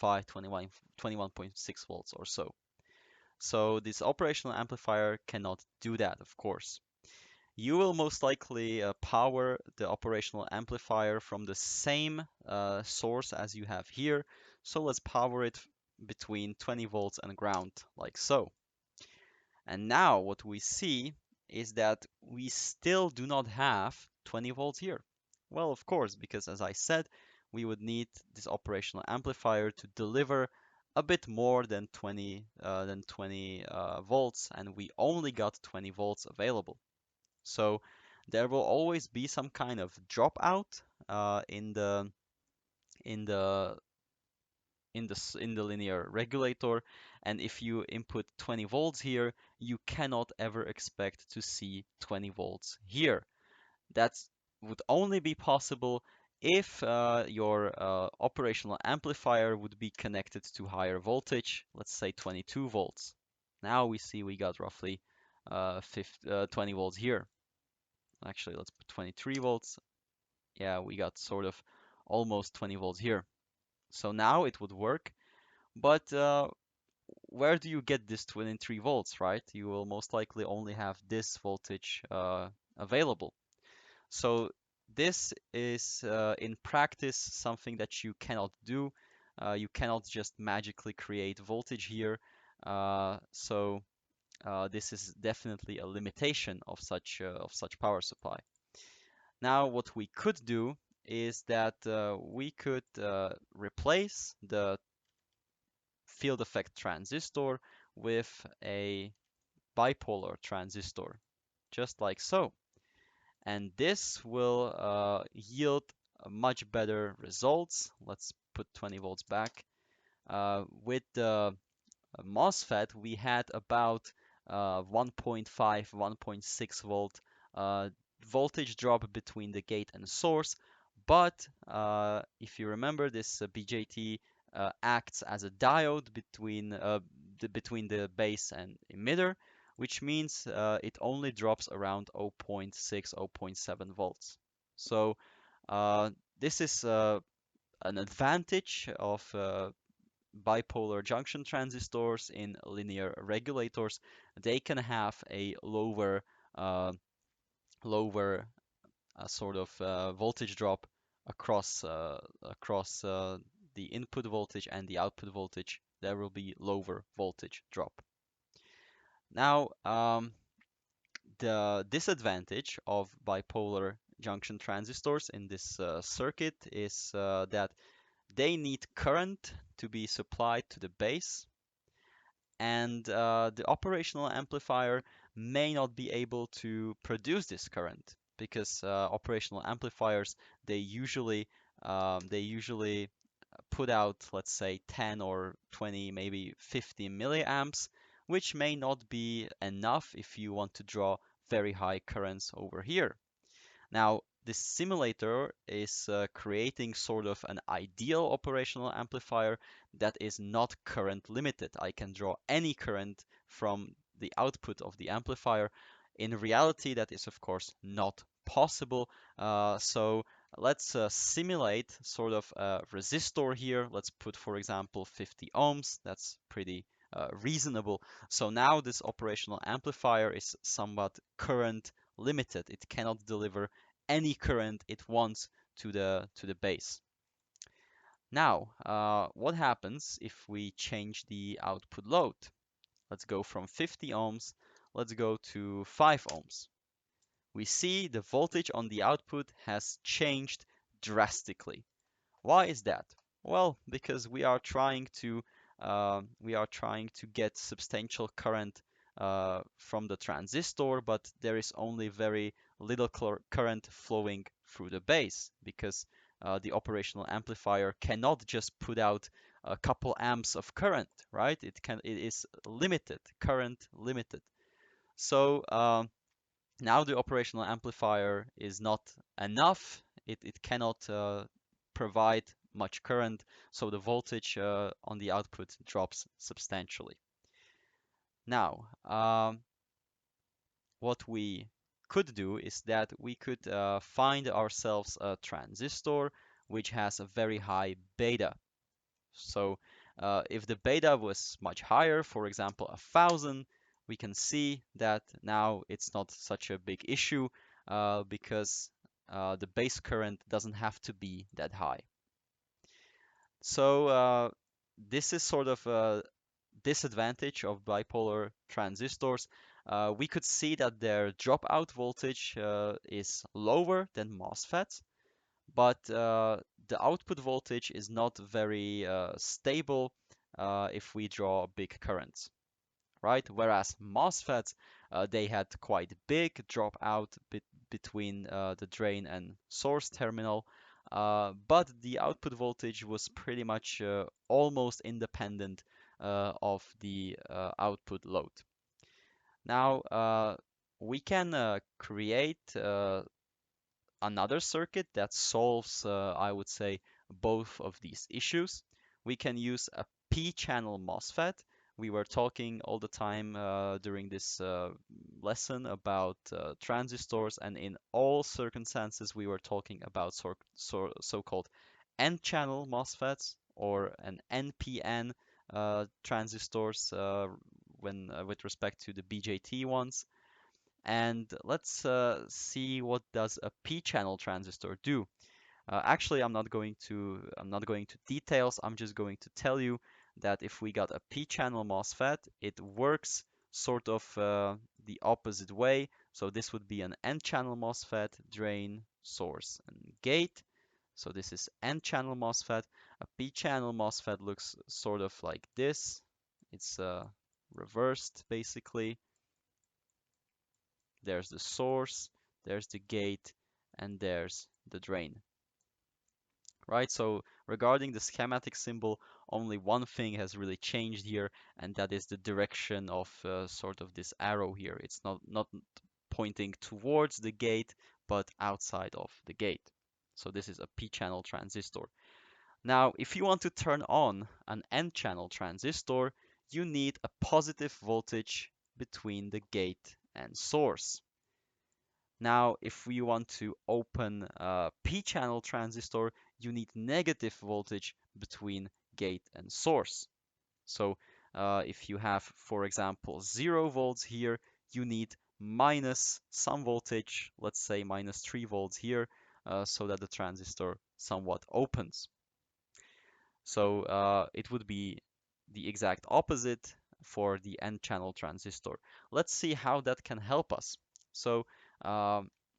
21.6 volts or so. So this operational amplifier cannot do that, of course. You will most likely power the operational amplifier from the same source as you have here. So let's power it between 20 volts and ground, like so. And now what we see is that we still do not have 20 volts here. Well, of course, because as I said, we would need this operational amplifier to deliver a bit more than 20 volts, and we only got 20 volts available. So there will always be some kind of dropout in the in the linear regulator, and if you input 20 volts here, you cannot ever expect to see 20 volts here. That would only be possible if your operational amplifier would be connected to higher voltage, let's say 22 volts. Now we see we got roughly 20 volts here. Actually, let's put 23 volts. Yeah, we got sort of almost 20 volts here. So now it would work, but where do you get this 23 volts, right? You will most likely only have this voltage available. So this is in practice something that you cannot do. You cannot just magically create voltage here. So this is definitely a limitation of such power supply. Now, what we could do is that we could replace the field effect transistor with a bipolar transistor, just like so. And this will yield much better results. Let's put 20 volts back. With the MOSFET, we had about 1.5, 1.6 volt voltage drop between the gate and source. But if you remember, this BJT acts as a diode between the base and emitter, which means it only drops around 0.6, 0.7 volts. So this is an advantage of bipolar junction transistors in linear regulators. They can have a lower sort of voltage drop across the input voltage and the output voltage. There will be lower voltage drop. Now, the disadvantage of bipolar junction transistors in this circuit is that they need current to be supplied to the base, and the operational amplifier may not be able to produce this current because operational amplifiers they usually put out, let's say, 10 or 20, maybe 50 milliamps, which may not be enough if you want to draw very high currents over here. Now, this simulator is creating sort of an ideal operational amplifier that is not current limited. I can draw any current from the output of the amplifier. In reality, that is of course not possible. So let's simulate sort of a resistor here. Let's put, for example, 50 ohms. That's pretty reasonable. So now this operational amplifier is somewhat current limited. It cannot deliver any current it wants to the base. Now, what happens if we change the output load? Let's go from 50 ohms, let's go to 5 ohms. We see the voltage on the output has changed drastically. Why is that? Well, because we are trying to get substantial current from the transistor, but there is only very little current flowing through the base because the operational amplifier cannot just put out a couple amps of current, right? It is limited, current limited. So now the operational amplifier is not enough. It cannot provide much current, so the voltage on the output drops substantially. Now, what we could do is that we could find ourselves a transistor which has a very high beta. So if the beta was much higher, for example, 1,000, we can see that now it's not such a big issue because the base current doesn't have to be that high. So this is sort of a disadvantage of bipolar transistors. We could see that their dropout voltage is lower than MOSFETs, but the output voltage is not very stable if we draw big currents, right? Whereas MOSFETs, they had quite big dropout between the drain and source terminal, but the output voltage was pretty much almost independent of the output load. Now, we can create another circuit that solves, I would say, both of these issues. We can use a P-channel MOSFET. We were talking all the time during this lesson about transistors, and in all circumstances, we were talking about so-called N-channel MOSFETs or an NPN transistors when with respect to the BJT ones. And let's see what does a p-channel transistor do. Actually, I'm not going to details. I'm just going to tell you that if we got a p-channel MOSFET, it works sort of the opposite way. So this would be an n-channel MOSFET, drain, source, and gate. So this is n-channel MOSFET. A p-channel MOSFET looks sort of like this. It's reversed basically. There's the source, there's the gate, and there's the drain. Right, so regarding the schematic symbol, only one thing has really changed here, and that is the direction of sort of this arrow here. It's not pointing towards the gate, but outside of the gate. So this is a p-channel transistor. Now, if you want to turn on an n-channel transistor, you need a positive voltage between the gate and source. Now, if we want to open a p-channel transistor, you need negative voltage between gate and source. So if you have, for example, 0 volts here, you need minus some voltage, let's say minus 3 volts here, so that the transistor somewhat opens. So it would be the exact opposite for the n-channel transistor. Let's see how that can help us. So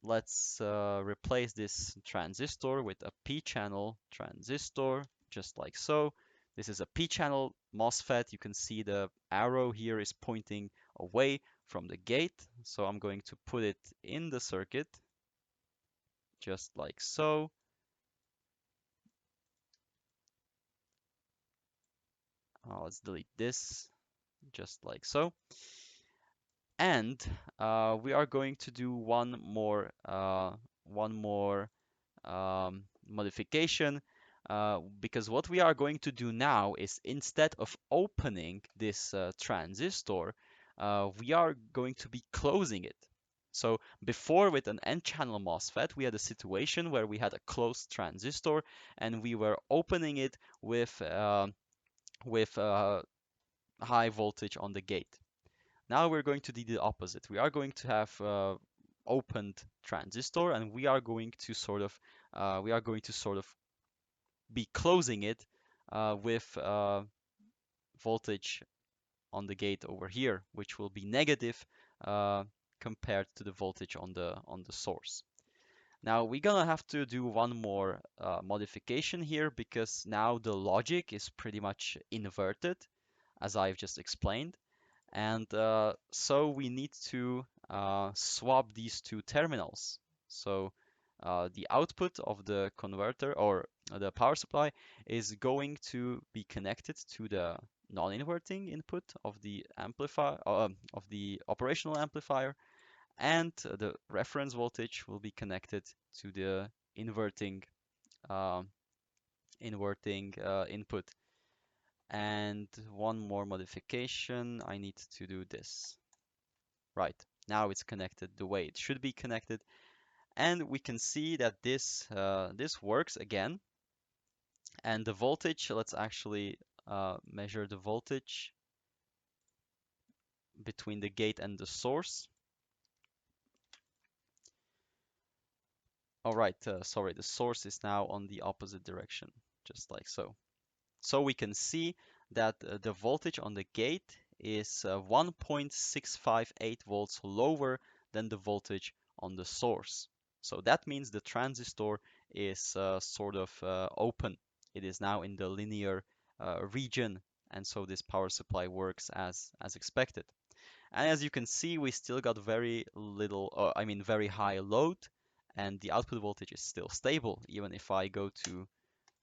let's replace this transistor with a p-channel transistor, just like so. This is a p-channel MOSFET. You can see the arrow here is pointing away from the gate. So I'm going to put it in the circuit, just like so. Let's delete this, just like so. And we are going to do one more modification because what we are going to do now is instead of opening this transistor, we are going to be closing it. So before with an n-channel MOSFET, we had a situation where we had a closed transistor and we were opening it with high voltage on the gate. Now we're going to do the opposite. We are going to have opened transistor, and we are going to sort of be closing it with voltage on the gate over here, which will be negative uh, compared to the voltage on the source. Now we're gonna have to do one more modification here because now the logic is pretty much inverted, as I've just explained. And so we need to swap these two terminals. So the output of the converter or the power supply is going to be connected to the non-inverting input of the amplifier of the operational amplifier, and the reference voltage will be connected to the inverting uh, input. And one more modification, I need to do this. Right, now it's connected the way it should be connected, and we can see that this works again. And the voltage, let's actually measure the voltage between the gate and the source. All right, sorry, the source is now on the opposite direction, just like so. So we can see that the voltage on the gate is 1.658 volts lower than the voltage on the source. So that means the transistor is sort of open. It is now in the linear region, and so this power supply works as expected. And as you can see, we still got very little, I mean very high load, and the output voltage is still stable. Even if I go to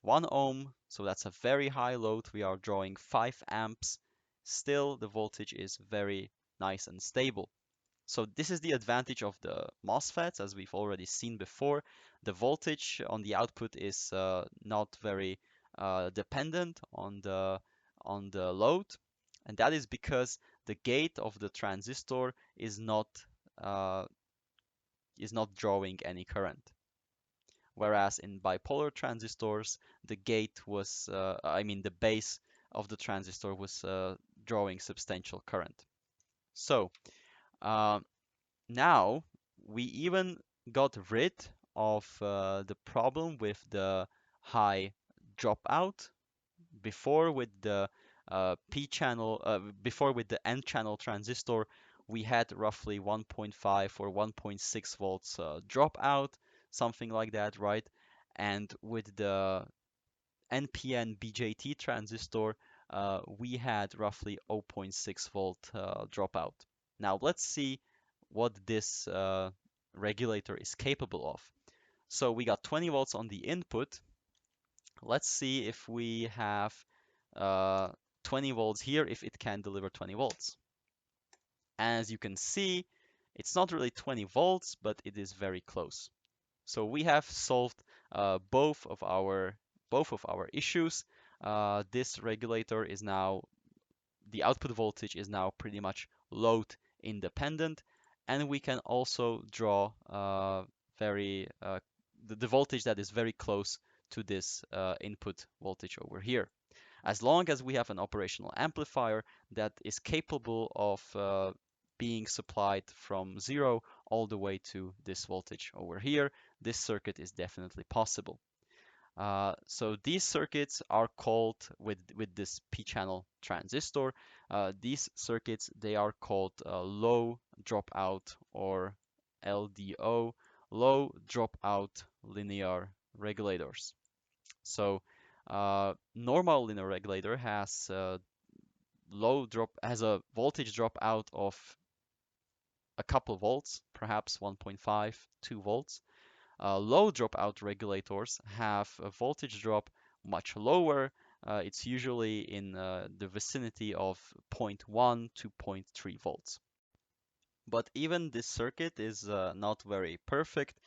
1 ohm, so that's a very high load. We are drawing 5 amps. Still, the voltage is very nice and stable. So this is the advantage of the MOSFETs, as we've already seen before. The voltage on the output is not very dependent on the load, and that is because the gate of the transistor uh, is not drawing any current. Whereas in bipolar transistors, the gate was, I mean, the base of the transistor was drawing substantial current. So uh, now we even got rid of the problem with the high dropout. Before with the before with the N-channel transistor, we had roughly 1.5 or 1.6 volts dropout, something like that, right? And with the NPN BJT transistor, we had roughly zero point 0.6 volt dropout. Now let's see what this regulator is capable of. So we got 20 volts on the input. Let's see if we have uh, 20 volts here, if it can deliver 20 volts. As you can see, it's not really 20 volts, but it is very close. So we have solved both of our issues. This regulator is now, the output voltage is now pretty much load independent, and we can also draw the voltage that is very close to this input voltage over here. As long as we have an operational amplifier that is capable of being supplied from 0 all the way to this voltage over here, this circuit is definitely possible. So these circuits are called, with this p-channel transistor, these circuits, they are called low dropout, or LDO, low dropout linear regulators. So normal linear regulator has has a voltage dropout of a couple volts, perhaps 1.5, 2 volts. Low dropout regulators have a voltage drop much lower. It's usually in the vicinity of zero point 0.1 to zero point 0.3 volts. But even this circuit is not very perfect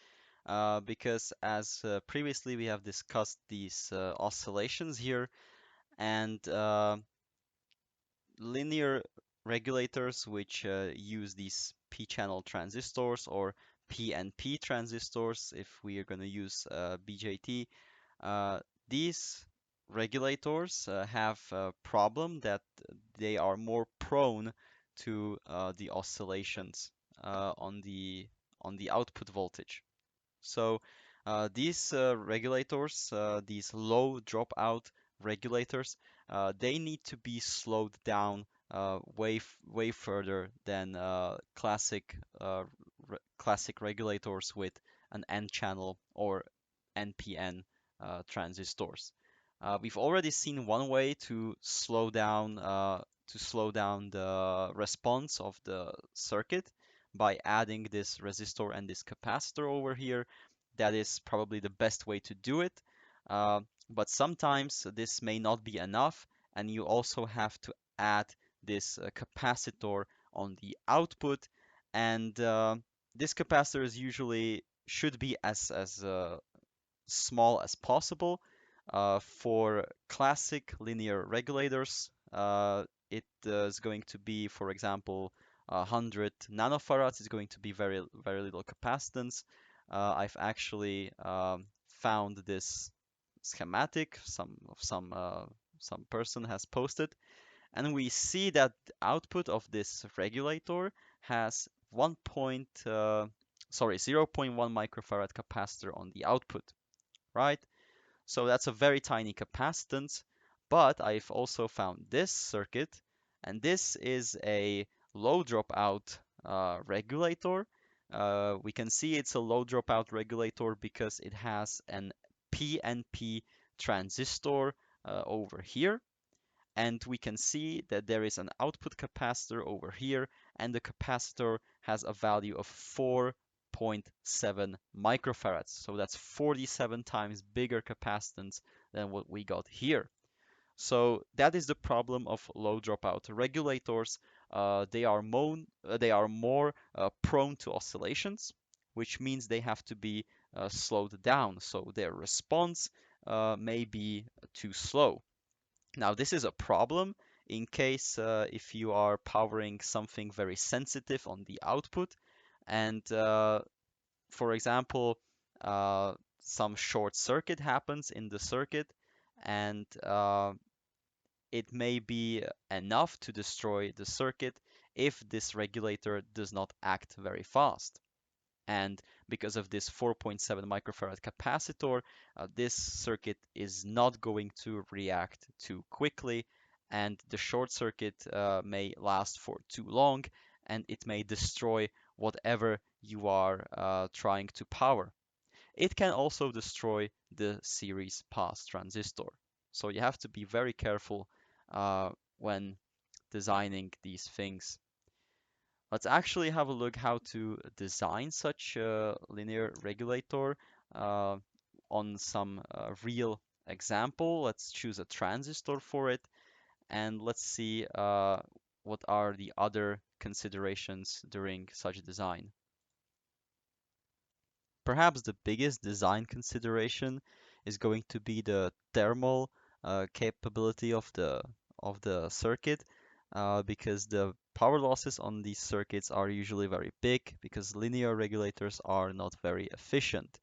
because, as previously we have discussed these oscillations here, and linear regulators which use these p-channel transistors, or PNP transistors if we are going to use BJT. Uh, these regulators have a problem that they are more prone to the oscillations on the output voltage. So these regulators, these low dropout regulators, they need to be slowed down way further than classic regulators with an N-channel or NPN transistors. We've already seen one way to slow down the response of the circuit by adding this resistor and this capacitor over here. That is probably the best way to do it. But sometimes this may not be enough, and you also have to add this capacitor on the output. And this capacitor is usually should be as small as possible. For classic linear regulators, it is going to be, for example, 100 nanofarads is going to be very, very little capacitance. I've actually found this schematic some person has posted, and we see that the output of this regulator has 0.1 microfarad capacitor on the output, right? So that's a very tiny capacitance, but I've also found this circuit, and this is a low dropout regulator. We can see it's a low dropout regulator because it has an PNP transistor over here, and we can see that there is an output capacitor over here, and the capacitor has a value of 4.7 microfarads. So that's 47 times bigger capacitance than what we got here. So that is the problem of low dropout regulators. They are more prone to oscillations, which means they have to be slowed down. So their response may be too slow. Now, this is a problem in case if you are powering something very sensitive on the output, and for example, some short circuit happens in the circuit, and it may be enough to destroy the circuit if this regulator does not act very fast. And because of this 4.7 microfarad capacitor, this circuit is not going to react too quickly, and the short circuit may last for too long, and it may destroy whatever you are trying to power. It can also destroy the series pass transistor. So you have to be very careful when designing these things. Let's actually have a look how to design such a linear regulator uh, on some real example. Let's choose a transistor for it, and let's see what are the other considerations during such design. Perhaps the biggest design consideration is going to be the thermal capability of the circuit, because the power losses on these circuits are usually very big because linear regulators are not very efficient.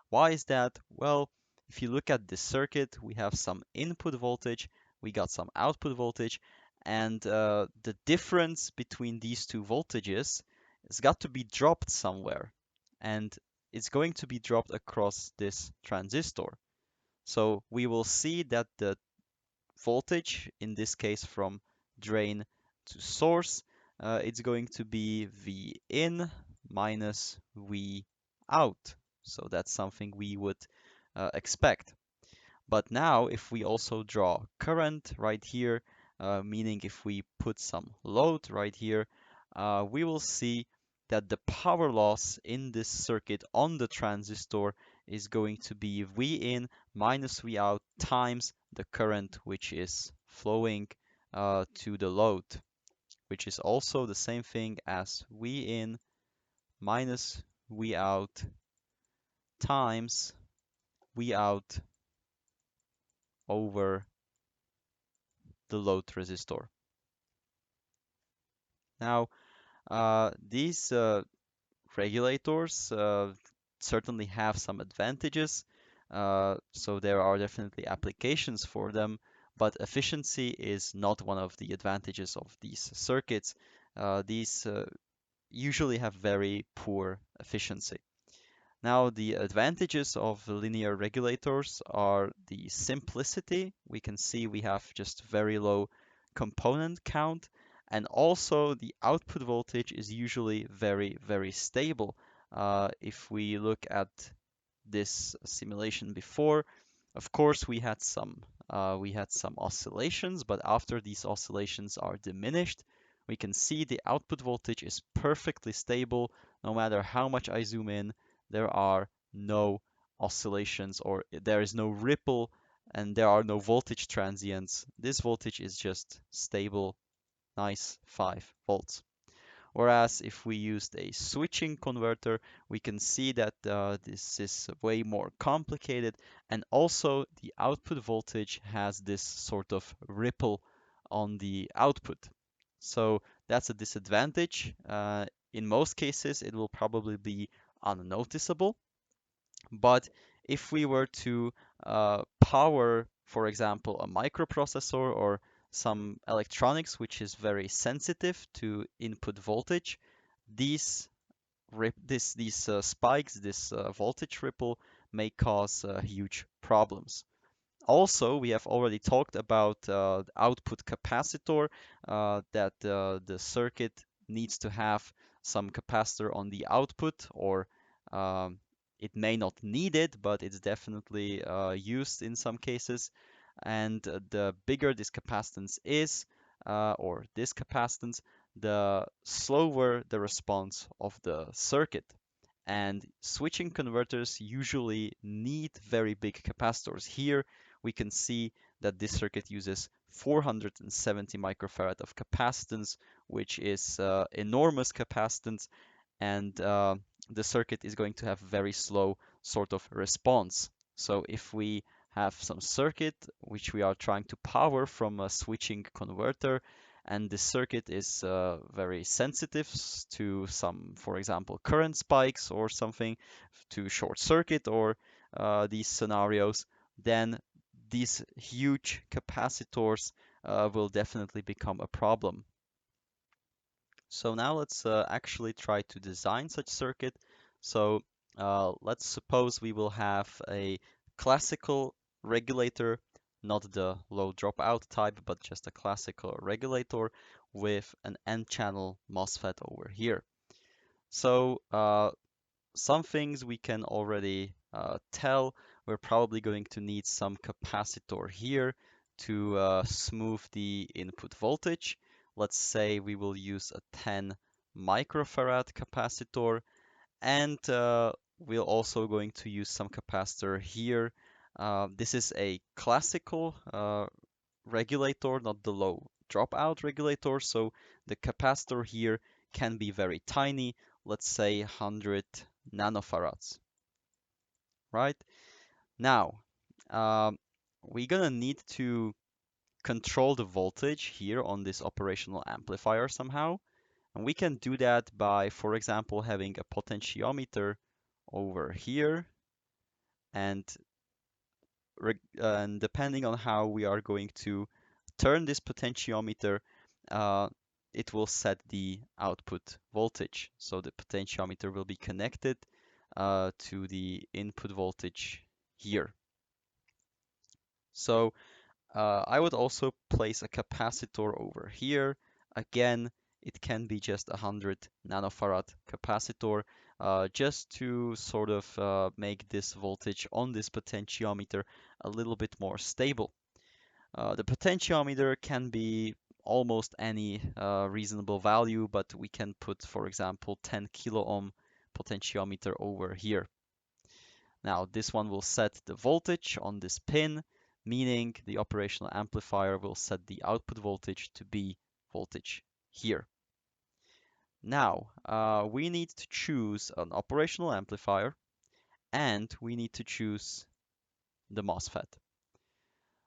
Why is that? Well, if you look at this circuit, we have some input voltage, we got some output voltage, and the difference between these two voltages has got to be dropped somewhere. And it's going to be dropped across this transistor. So we will see that the voltage, in this case from drain to source, it's going to be V in minus V out. So that's something we would expect. But now if we also draw current right here, meaning if we put some load right here, we will see that the power loss in this circuit on the transistor is going to be V in minus V out times the current which is flowing to the load, which is also the same thing as V in minus V out times V out over the load resistor. Now, these regulators certainly have some advantages, so there are definitely applications for them, but efficiency is not one of the advantages of these circuits. These usually have very poor efficiency. Now, the advantages of linear regulators are the simplicity. We can see we have just very low component count, and also the output voltage is usually very, very stable. If we look at this simulation before, of course we had some oscillations, but after these oscillations are diminished, we can see the output voltage is perfectly stable. No matter how much I zoom in, there are no oscillations, or there is no ripple, and there are no voltage transients. This voltage is just stable, nice 5 volts. Whereas if we used a switching converter, we can see that this is way more complicated, and also the output voltage has this sort of ripple on the output. So that's a disadvantage. In most cases, it will probably be unnoticeable. But if we were to power, for example, a microprocessor or some electronics which is very sensitive to input voltage, these spikes, this voltage ripple may cause huge problems. Also, we have already talked about the output capacitor, that the circuit needs to have some capacitor on the output, or um, it may not need it, but it's definitely used in some cases. And the bigger this capacitance is, or this capacitance, the slower the response of the circuit. And switching converters usually need very big capacitors. Here we can see that this circuit uses 470 microfarad of capacitance, which is enormous capacitance, and the circuit is going to have very slow sort of response. So if we have some circuit which we are trying to power from a switching converter, and the circuit is very sensitive to some, for example, current spikes or something, to short circuit or these scenarios, then these huge capacitors will definitely become a problem. So now let's actually try to design such circuit. So let's suppose we will have a classical regulator, not the low dropout type, but just a classical regulator with an N-channel MOSFET over here. So some things we can already tell. We're probably going to need some capacitor here to smooth the input voltage. Let's say we will use a 10 microfarad capacitor, and we're also going to use some capacitor here. This is a classical regulator, not the low dropout regulator, so the capacitor here can be very tiny, let's say 100 nanofarads, right? Now, um, we're gonna need to control the voltage here on this operational amplifier somehow, and we can do that by, for example, having a potentiometer over here, and, and depending on how we are going to turn this potentiometer, uh, it will set the output voltage. So the potentiometer will be connected to the input voltage here. So I would also place a capacitor over here. Again, it can be just a 100 nanofarad capacitor, just to sort of make this voltage on this potentiometer a little bit more stable. The potentiometer can be almost any reasonable value, but we can put, for example, 10 kilo ohm potentiometer over here. Now, this one will set the voltage on this pin, meaning the operational amplifier will set the output voltage to be voltage here. Now, we need to choose an operational amplifier, and we need to choose the MOSFET.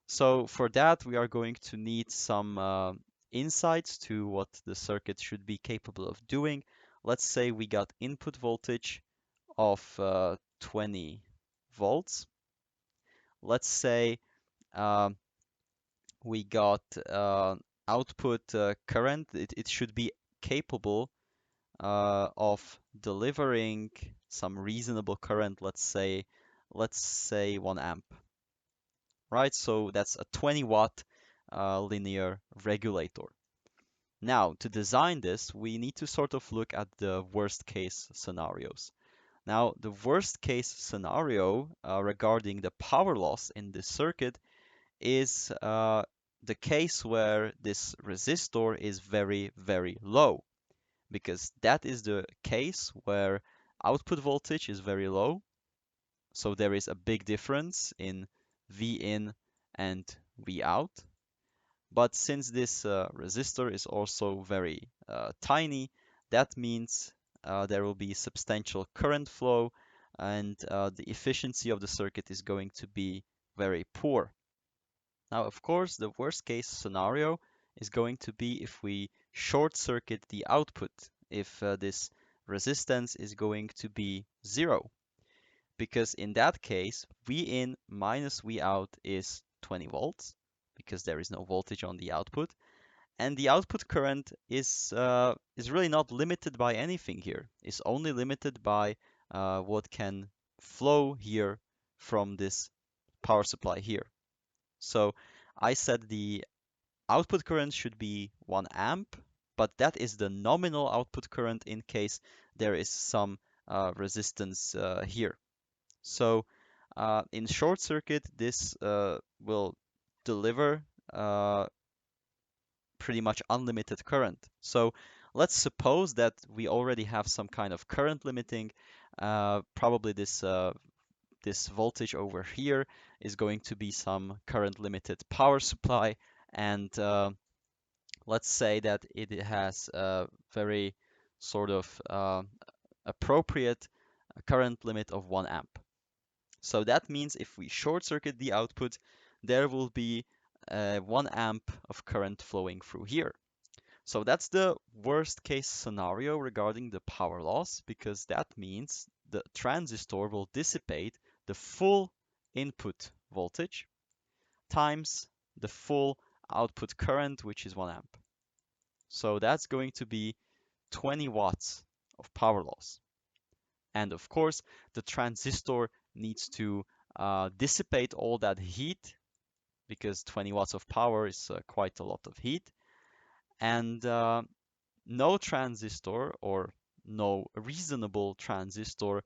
So for that, we are going to need some insights to what the circuit should be capable of doing. Let's say we got input voltage of 20 volts. Let's say um, we got output current. It should be capable of delivering some reasonable current. Let's say 1 amp, right? So that's a 20 watt linear regulator. Now, to design this, we need to sort of look at the worst case scenarios. Now, the worst case scenario regarding the power loss in this circuit is the case where this resistor is very, very low, because that is the case where output voltage is very low. So there is a big difference in V in and V out. But since this resistor is also very tiny, that means there will be substantial current flow, and the efficiency of the circuit is going to be very poor. Now, of course, the worst case scenario is going to be if we short circuit the output, if this resistance is going to be zero, because in that case, V in minus V out is 20 volts, because there is no voltage on the output, and the output current is really not limited by anything here. It's only limited by what can flow here from this power supply here. So I said the output current should be 1 amp, but that is the nominal output current in case there is some resistance here. So in short circuit, this will deliver pretty much unlimited current. So let's suppose that we already have some kind of current limiting. Probably this voltage over here is going to be some current limited power supply, and let's say that it has a very sort of appropriate current limit of 1 amp. So that means if we short circuit the output, there will be 1 amp of current flowing through here. So that's the worst case scenario regarding the power loss, because that means the transistor will dissipate the full input voltage times the full output current, which is 1 amp. So that's going to be 20 watts of power loss. And of course, the transistor needs to dissipate all that heat, because 20 watts of power is quite a lot of heat. And no transistor, or no reasonable transistor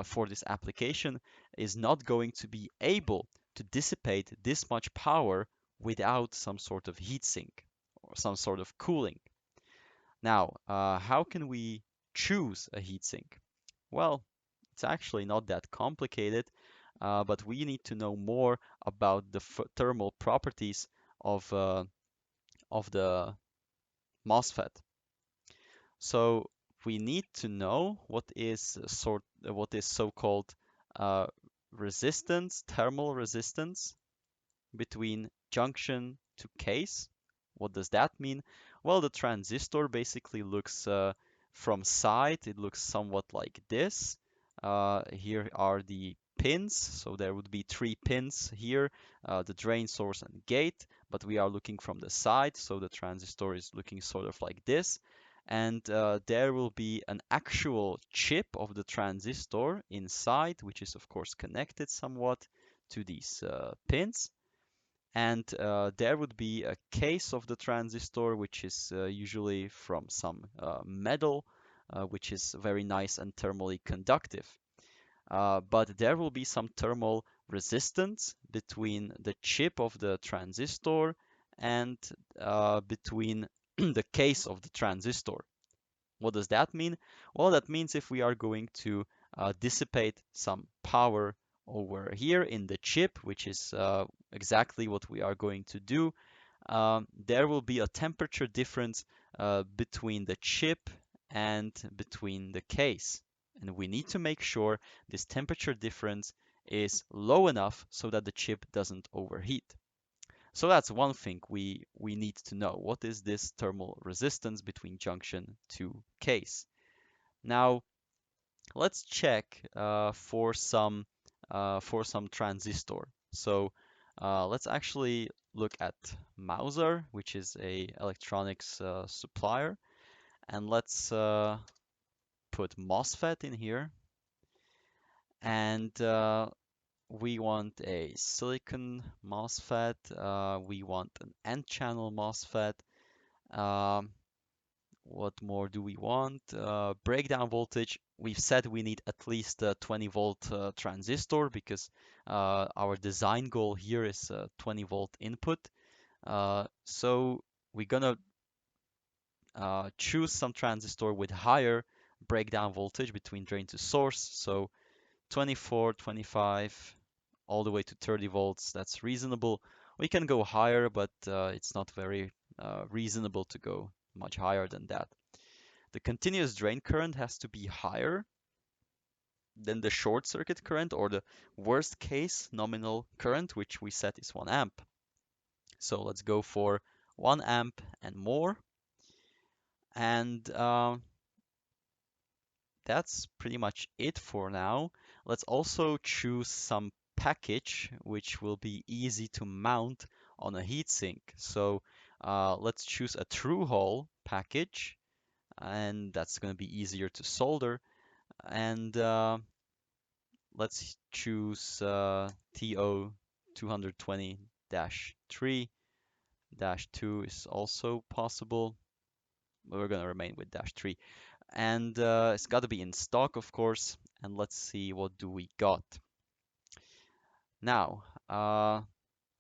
for this application, is not going to be able to dissipate this much power without some sort of heatsink or some sort of cooling. Now, how can we choose a heatsink? Well, it's actually not that complicated, but we need to know more about the thermal properties of the MOSFET. So we need to know what is so-called uh, resistance, thermal resistance between junction to case. What does that mean? Well, the transistor basically looks from side, it looks somewhat like this. Here are the pins, so there would be 3 pins here, the drain, source, and gate, but we are looking from the side, so the transistor is looking sort of like this. And there will be an actual chip of the transistor inside, which is of course connected somewhat to these pins. And there would be a case of the transistor, which is usually from some metal, which is very nice and thermally conductive. But there will be some thermal resistance between the chip of the transistor and between the case of the transistor. What does that mean? Well, that means if we are going to dissipate some power over here in the chip, which is exactly what we are going to do, there will be a temperature difference between the chip and between the case. And we need to make sure this temperature difference is low enough so that the chip doesn't overheat. So that's one thing we need to know. What is this thermal resistance between junction to case? Now let's check for some transistor. So let's actually look at Mouser, which is a electronics supplier, and let's put MOSFET in here. And we want a silicon MOSFET. We want an N-channel MOSFET. Um, What more do we want? Breakdown voltage. We've said we need at least a 20 volt transistor because our design goal here is 20 volt input. So we're gonna choose some transistor with higher breakdown voltage between drain to source. So 24, 25, all the way to 30 volts. That's reasonable. We can go higher, but it's not very reasonable to go much higher than that. The continuous drain current has to be higher than the short circuit current, or the worst case nominal current, which we set is 1 amp. So let's go for 1 amp and more. And that's pretty much it for now. Let's also choose some package which will be easy to mount on a heatsink. So let's choose a through hole package, and that's going to be easier to solder. And let's choose TO 220-3. -2 is also possible. We're going to remain with -3. And it's got to be in stock, of course. And let's see, what do we got now?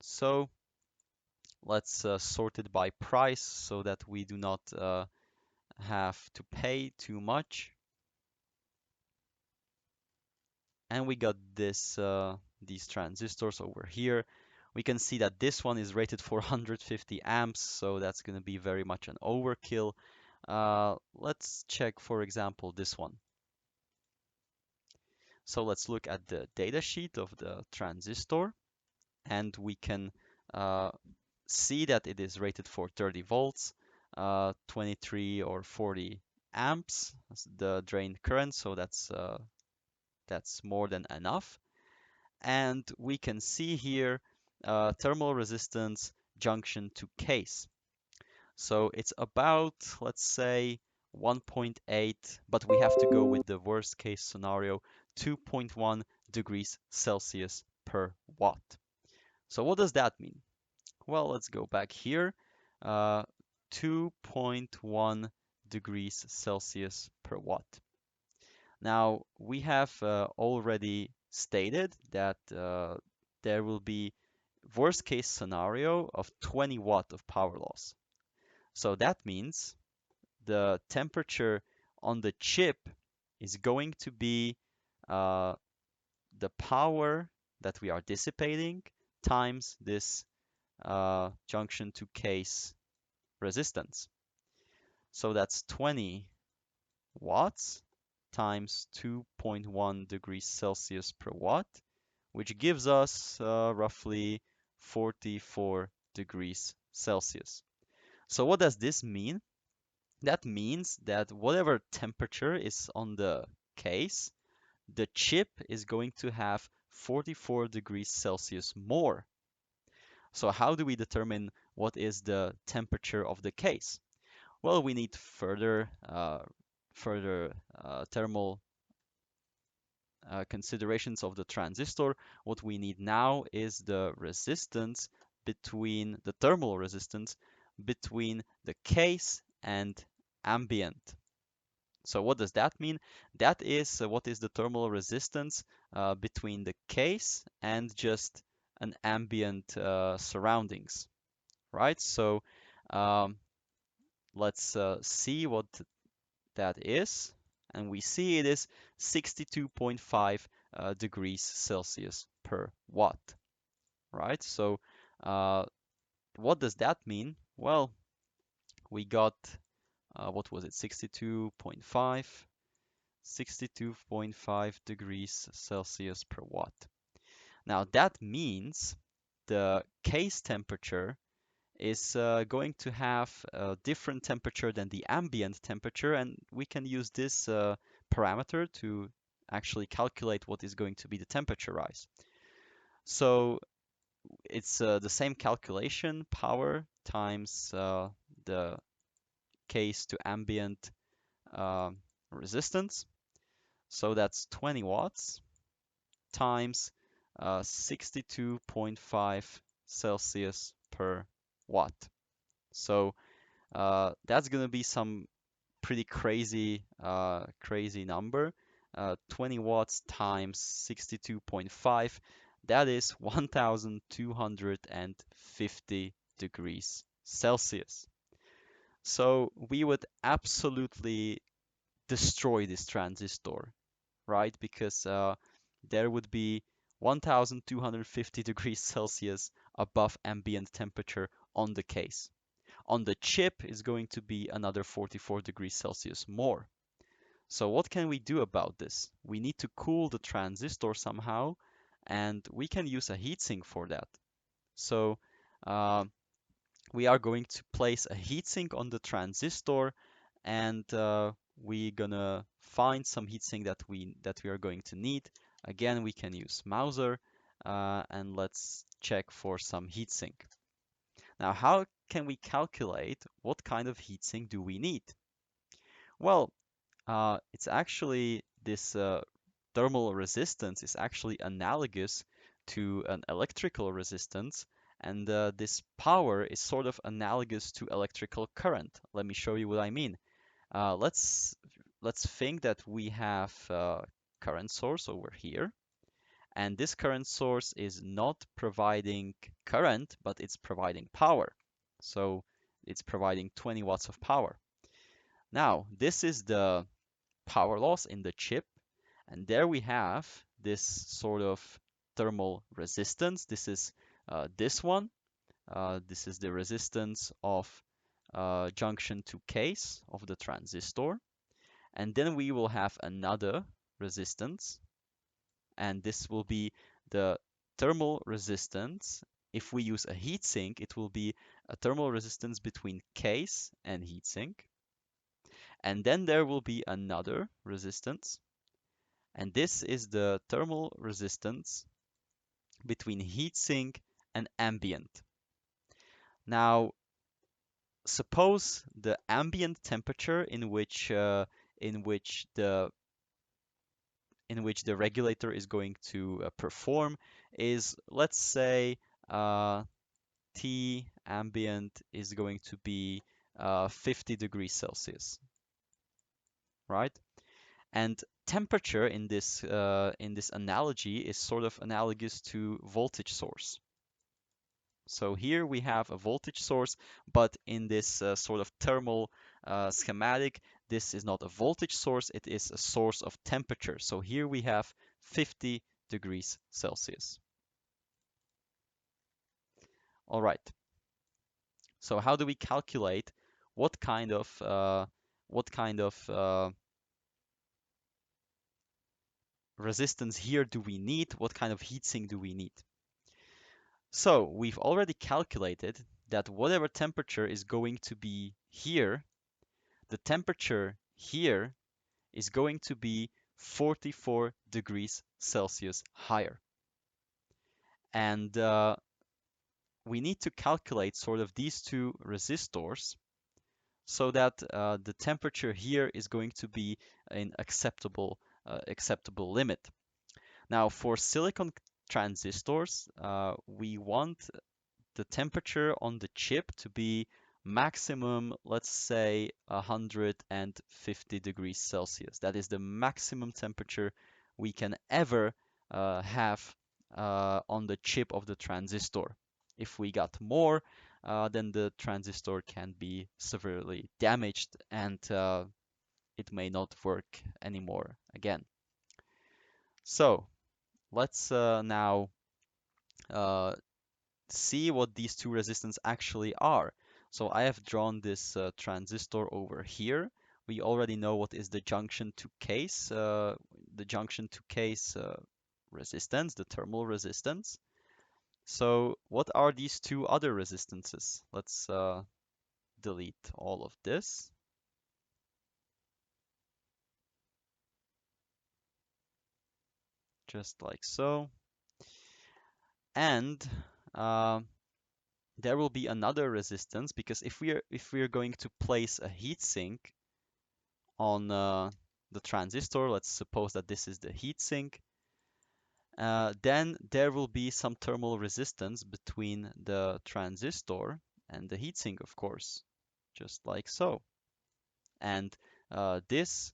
So let's sort it by price so that we do not have to pay too much. And we got these transistors over here. We can see that this one is rated for 150 amps, so that's going to be very much an overkill. Let's check, for example, this one. So let's look at the data sheet of the transistor, and we can see that it is rated for 30 volts, 23 or 40 amps, the drain current, so that's more than enough. And we can see here thermal resistance junction to case. So it's about, let's say, 1.8, but we have to go with the worst case scenario, 2.1 degrees Celsius per watt. So what does that mean? Well, let's go back here. 2.1 degrees Celsius per watt. Now, we have already stated that there will be worst case scenario of 20 watt of power loss. So that means the temperature on the chip is going to be the power that we are dissipating times this junction to case resistance. So that's 20 watts times 2.1 degrees Celsius per watt, which gives us roughly 44 degrees Celsius. So what does this mean? That means that whatever temperature is on the case, the chip is going to have 44 degrees Celsius more. So how do we determine what is the temperature of the case? Well, we need further thermal considerations of the transistor. What we need now is the resistance between the thermal resistance between the case and ambient. So what does that mean? That is what is the thermal resistance between the case and just an ambient surroundings, right? So um, let's see what that is. And we see it is 62.5 degrees Celsius per watt, right? So what does that mean? Well, we got, what was it, 62.5 degrees Celsius per watt. Now that means the case temperature is going to have a different temperature than the ambient temperature, and we can use this parameter to actually calculate what is going to be the temperature rise. So it's the same calculation, power times the case to ambient resistance. So that's 20 watts times 62.5 Celsius per watt. So that's going to be some pretty crazy number. 20 watts times 62.5, that is 1250 degrees Celsius. So we would absolutely destroy this transistor, right? Because there would be 1250 degrees Celsius above ambient temperature on the case. On the chip is going to be another 44 degrees Celsius more. So what can we do about this? We need to cool the transistor somehow, and we can use a heatsink for that. So uh, we are going to place a heatsink on the transistor, and we're gonna find some heatsink that we are going to need. Again, we can use Mauser, and let's check for some heatsink. Now, how can we calculate what kind of heatsink do we need? Well, it's actually this thermal resistance is actually analogous to an electrical resistance, and this power is sort of analogous to electrical current. Let me show you what I mean. Let's think that we have a current source over here, and this current source is not providing current, but it's providing power. So it's providing 20 watts of power. Now, this is the power loss in the chip, and there we have this sort of thermal resistance. This is this one. This is the resistance of junction to case of the transistor. And then we will have another resistance, and this will be the thermal resistance. If we use a heatsink, it will be a thermal resistance between case and heatsink. And then there will be another resistance, and this is the thermal resistance between heatsink and ambient. Now, suppose the ambient temperature in which the regulator is going to perform is, let's say, T ambient is going to be 50 degrees Celsius, right? And temperature in this analogy is sort of analogous to voltage source. So here we have a voltage source, but in this sort of thermal schematic, this is not a voltage source, it is a source of temperature. So here we have 50 degrees Celsius. All right. So how do we calculate what kind of resistance here do we need? What kind of heatsink do we need? So we've already calculated that whatever temperature is going to be here, the temperature here is going to be 44 degrees Celsius higher. And we need to calculate sort of these two resistors so that the temperature here is going to be an acceptable limit. Now, for silicon transistors, we want the temperature on the chip to be maximum, let's say, 150 degrees Celsius. That is the maximum temperature we can ever have on the chip of the transistor. If we got more, then the transistor can be severely damaged, and it may not work anymore again. So let's now uh, see what these two resistance actually are. So I have drawn this transistor over here. We already know what is the junction to case, resistance, the thermal resistance. So what are these two other resistances? Let's delete all of this. Just like so. And there will be another resistance, because if we are going to place a heatsink on the transistor, let's suppose that this is the heatsink, then there will be some thermal resistance between the transistor and the heatsink, of course, just like so. And this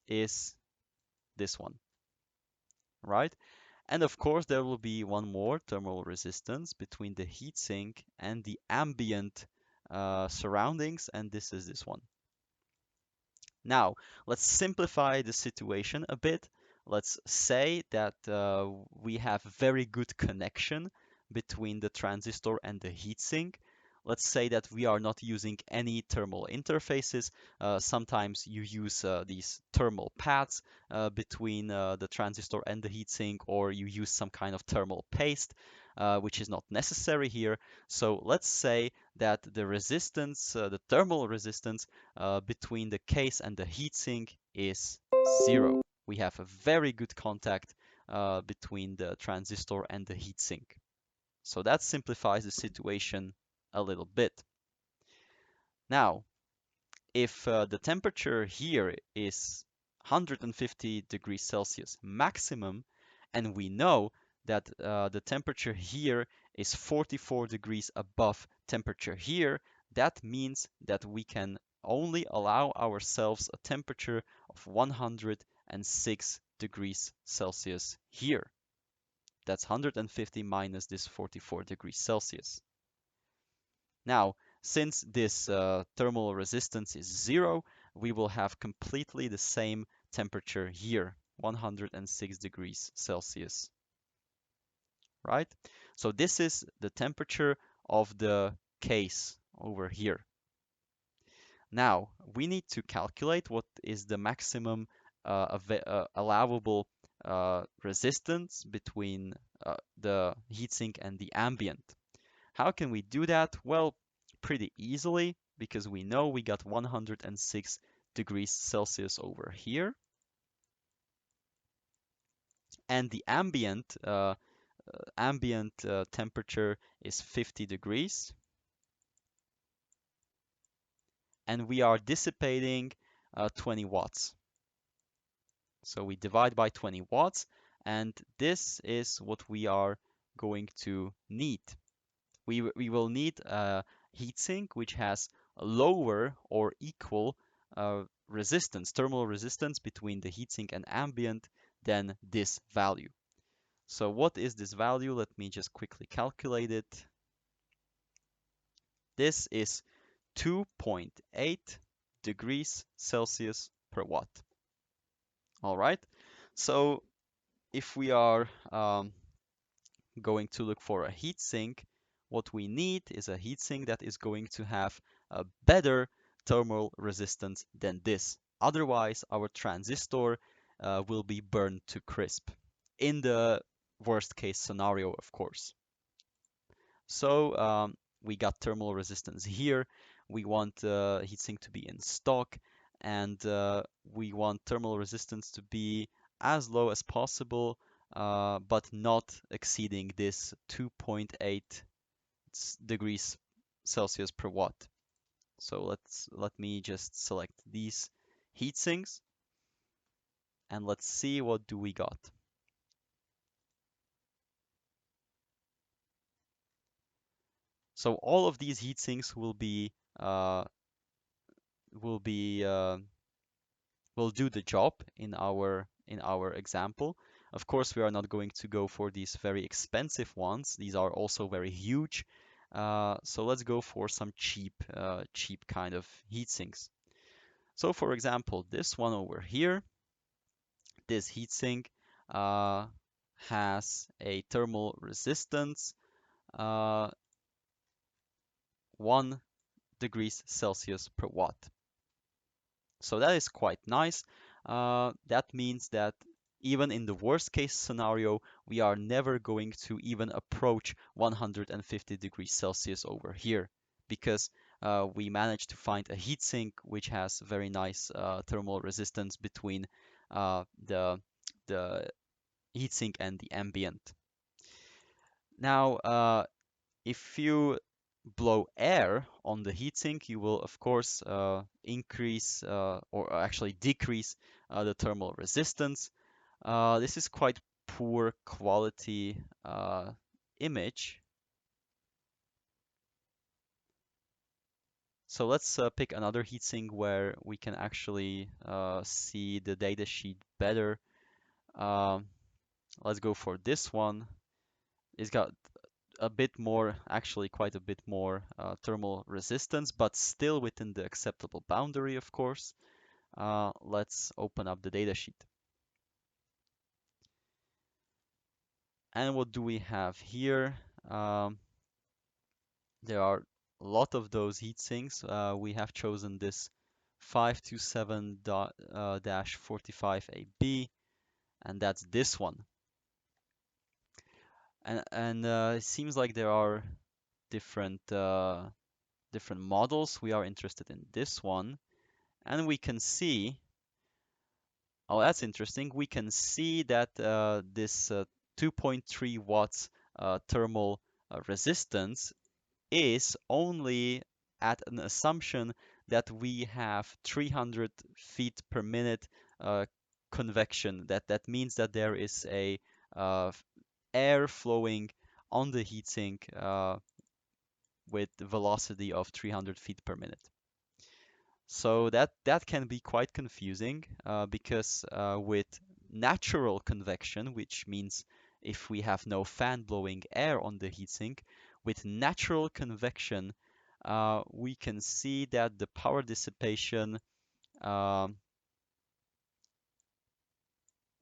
is this one, right? And of course, there will be one more thermal resistance between the heatsink and the ambient surroundings, and this is this one. Now, let's simplify the situation a bit. Let's say that we have very good connection between the transistor and the heatsink. Let's say that we are not using any thermal interfaces. Sometimes you use these thermal pads between the transistor and the heatsink, or you use some kind of thermal paste, which is not necessary here. So let's say that the resistance, the thermal resistance, between the case and the heatsink is 0. We have a very good contact between the transistor and the heatsink. So that simplifies the situation a little bit. Now, if the temperature here is 150 degrees Celsius maximum, and we know that the temperature here is 44 degrees above temperature here, that means that we can only allow ourselves a temperature of 106 degrees Celsius here. That's 150 minus this 44 degrees Celsius. Now, since this thermal resistance is 0, we will have completely the same temperature here, 106 degrees Celsius, right? So this is the temperature of the case over here. Now, we need to calculate what is the maximum allowable resistance between the heatsink and the ambient. How can we do that? Well, pretty easily, because we know we got 106 degrees Celsius over here. And the ambient temperature is 50 degrees. And we are dissipating 20 watts. So we divide by 20 watts, and this is what we are going to need. We will need a heatsink which has a lower or equal resistance, thermal resistance between the heatsink and ambient than this value. So what is this value? Let me just quickly calculate it. This is 2.8 degrees Celsius per watt. All right. So if we are going to look for a heatsink, what we need is a heatsink that is going to have a better thermal resistance than this. Otherwise, our transistor will be burned to crisp. In the worst case scenario, of course. So we got thermal resistance here. We want heatsink to be in stock, and we want thermal resistance to be as low as possible, but not exceeding this 2.8 degrees Celsius per watt. So let me just select these heat sinks, and let's see what do we got. So all of these heat sinks will do the job in our example. Of course, we are not going to go for these very expensive ones. These are also very huge. So let's go for some cheap kind of heat sinks. So for example, this one over here, this heatsink has a thermal resistance 1 degrees Celsius per watt. So that is quite nice. That means that even in the worst case scenario, we are never going to even approach 150 degrees Celsius over here, because we managed to find a heatsink which has very nice thermal resistance between the heatsink and the ambient. Now, if you blow air on the heatsink, you will of course increase or actually decrease the thermal resistance. This is quite poor quality image. So let's pick another heatsink where we can actually see the data sheet better. Um, let's go for this one. It's got a bit more, actually quite a bit more thermal resistance, but still within the acceptable boundary, of course. Let's open up the datasheet. And what do we have here? There are a lot of those heat sinks. We have chosen this 527-45AB, and that's this one. And it seems like there are different different models. We are interested in this one, and we can see. Oh, that's interesting. We can see that this 2.3 watts thermal resistance is only at an assumption that we have 300 feet per minute convection. That means that there is a air flowing on the heatsink with velocity of 300 feet per minute. So that can be quite confusing because with natural convection, which means if we have no fan blowing air on the heatsink, with natural convection, we can see that the power dissipation. Um,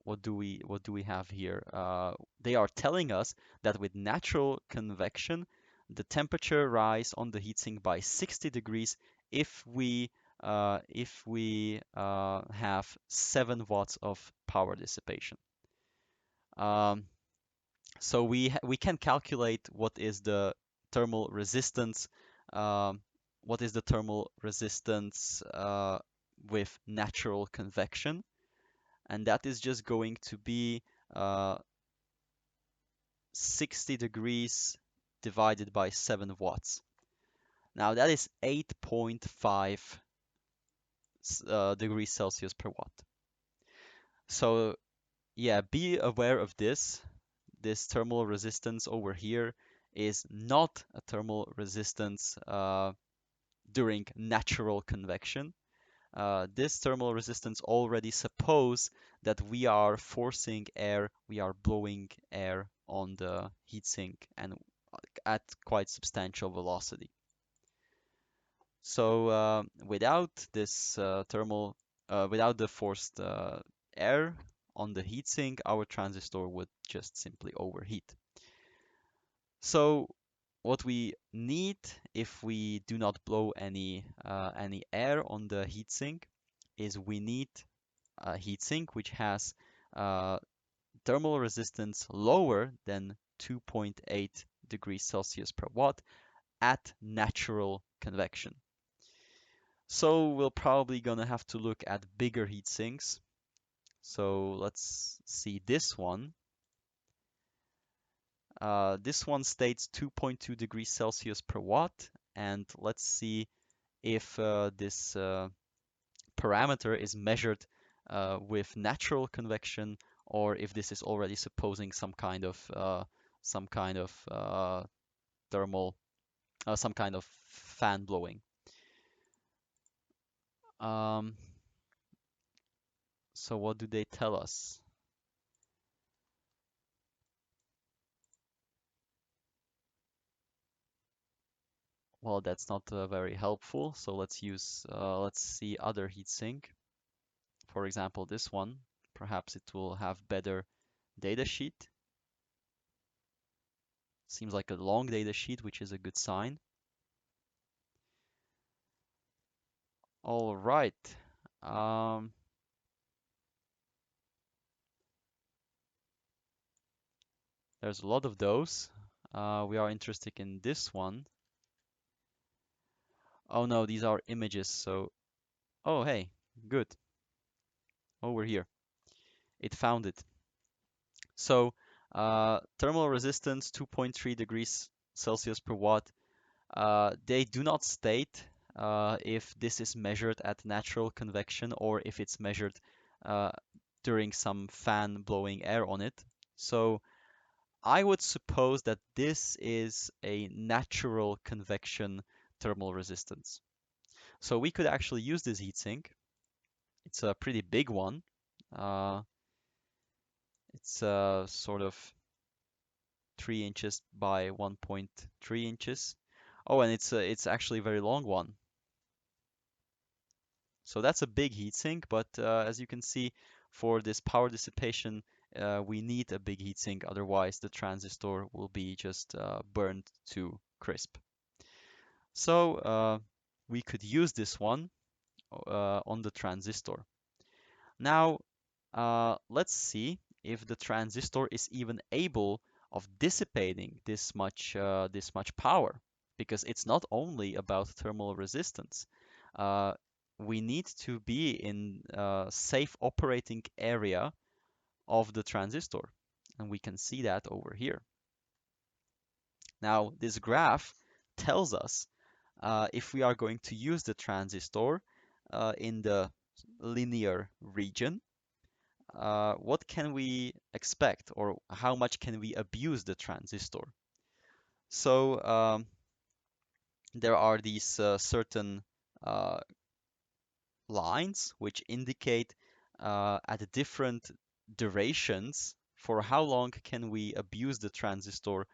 what do we have here? They are telling us that with natural convection, the temperature rise on the heatsink by 60 degrees if we have 7 watts of power dissipation. Um, so we can calculate thermal resistance, um, what is the thermal resistance with natural convection, and that is just going to be uh, 60 degrees divided by 7 watts. Now that is 8.5 degrees Celsius per watt. So yeah, be aware of this. This thermal resistance over here is not a thermal resistance during natural convection. This thermal resistance already suppose that we are forcing air, we are blowing air on the heatsink and at quite substantial velocity. So without this without the forced air on the heatsink, our transistor would just simply overheat. So what we need if we do not blow any air on the heatsink is we need a heatsink which has uh, thermal resistance lower than 2.8 degrees Celsius per watt at natural convection. So we're probably gonna have to look at bigger heat sinks. So let's see this one. This one states 2.2 degrees Celsius per watt, and let's see if this parameter is measured with natural convection or if this is already supposing some kind of thermal, some kind of fan blowing. Um, so what do they tell us? Well, that's not very helpful. So let's see other heatsink. For example, this one. Perhaps it will have better data sheet. Seems like a long data sheet, which is a good sign. All right. Um, there's a lot of those. We are interested in this one. Oh no, these are images. So, oh hey, good. Over here, it found it. So, thermal resistance 2.3 degrees Celsius per watt. They do not state if this is measured at natural convection or if it's measured uh, during some fan blowing air on it. So I would suppose that this is a natural convection thermal resistance. So we could actually use this heatsink. It's a pretty big one. Uh, it's sort of 3 inches by 1.3 inches. Oh, and it's actually a very long one. So that's a big heatsink, but as you can see, for this power dissipation, we need a big heatsink, otherwise the transistor will be just burned to crisp. So we could use this one on the transistor. Now, let's see if the transistor is even able of dissipating this much power, because it's not only about thermal resistance. Uh, we need to be in a safe operating area of the transistor, and we can see that over here. Now, this graph tells us if we are going to use the transistor in the linear region, what can we expect, or how much can we abuse the transistor? So there are these certain uh, lines which indicate at different durations for how long can we abuse the transistor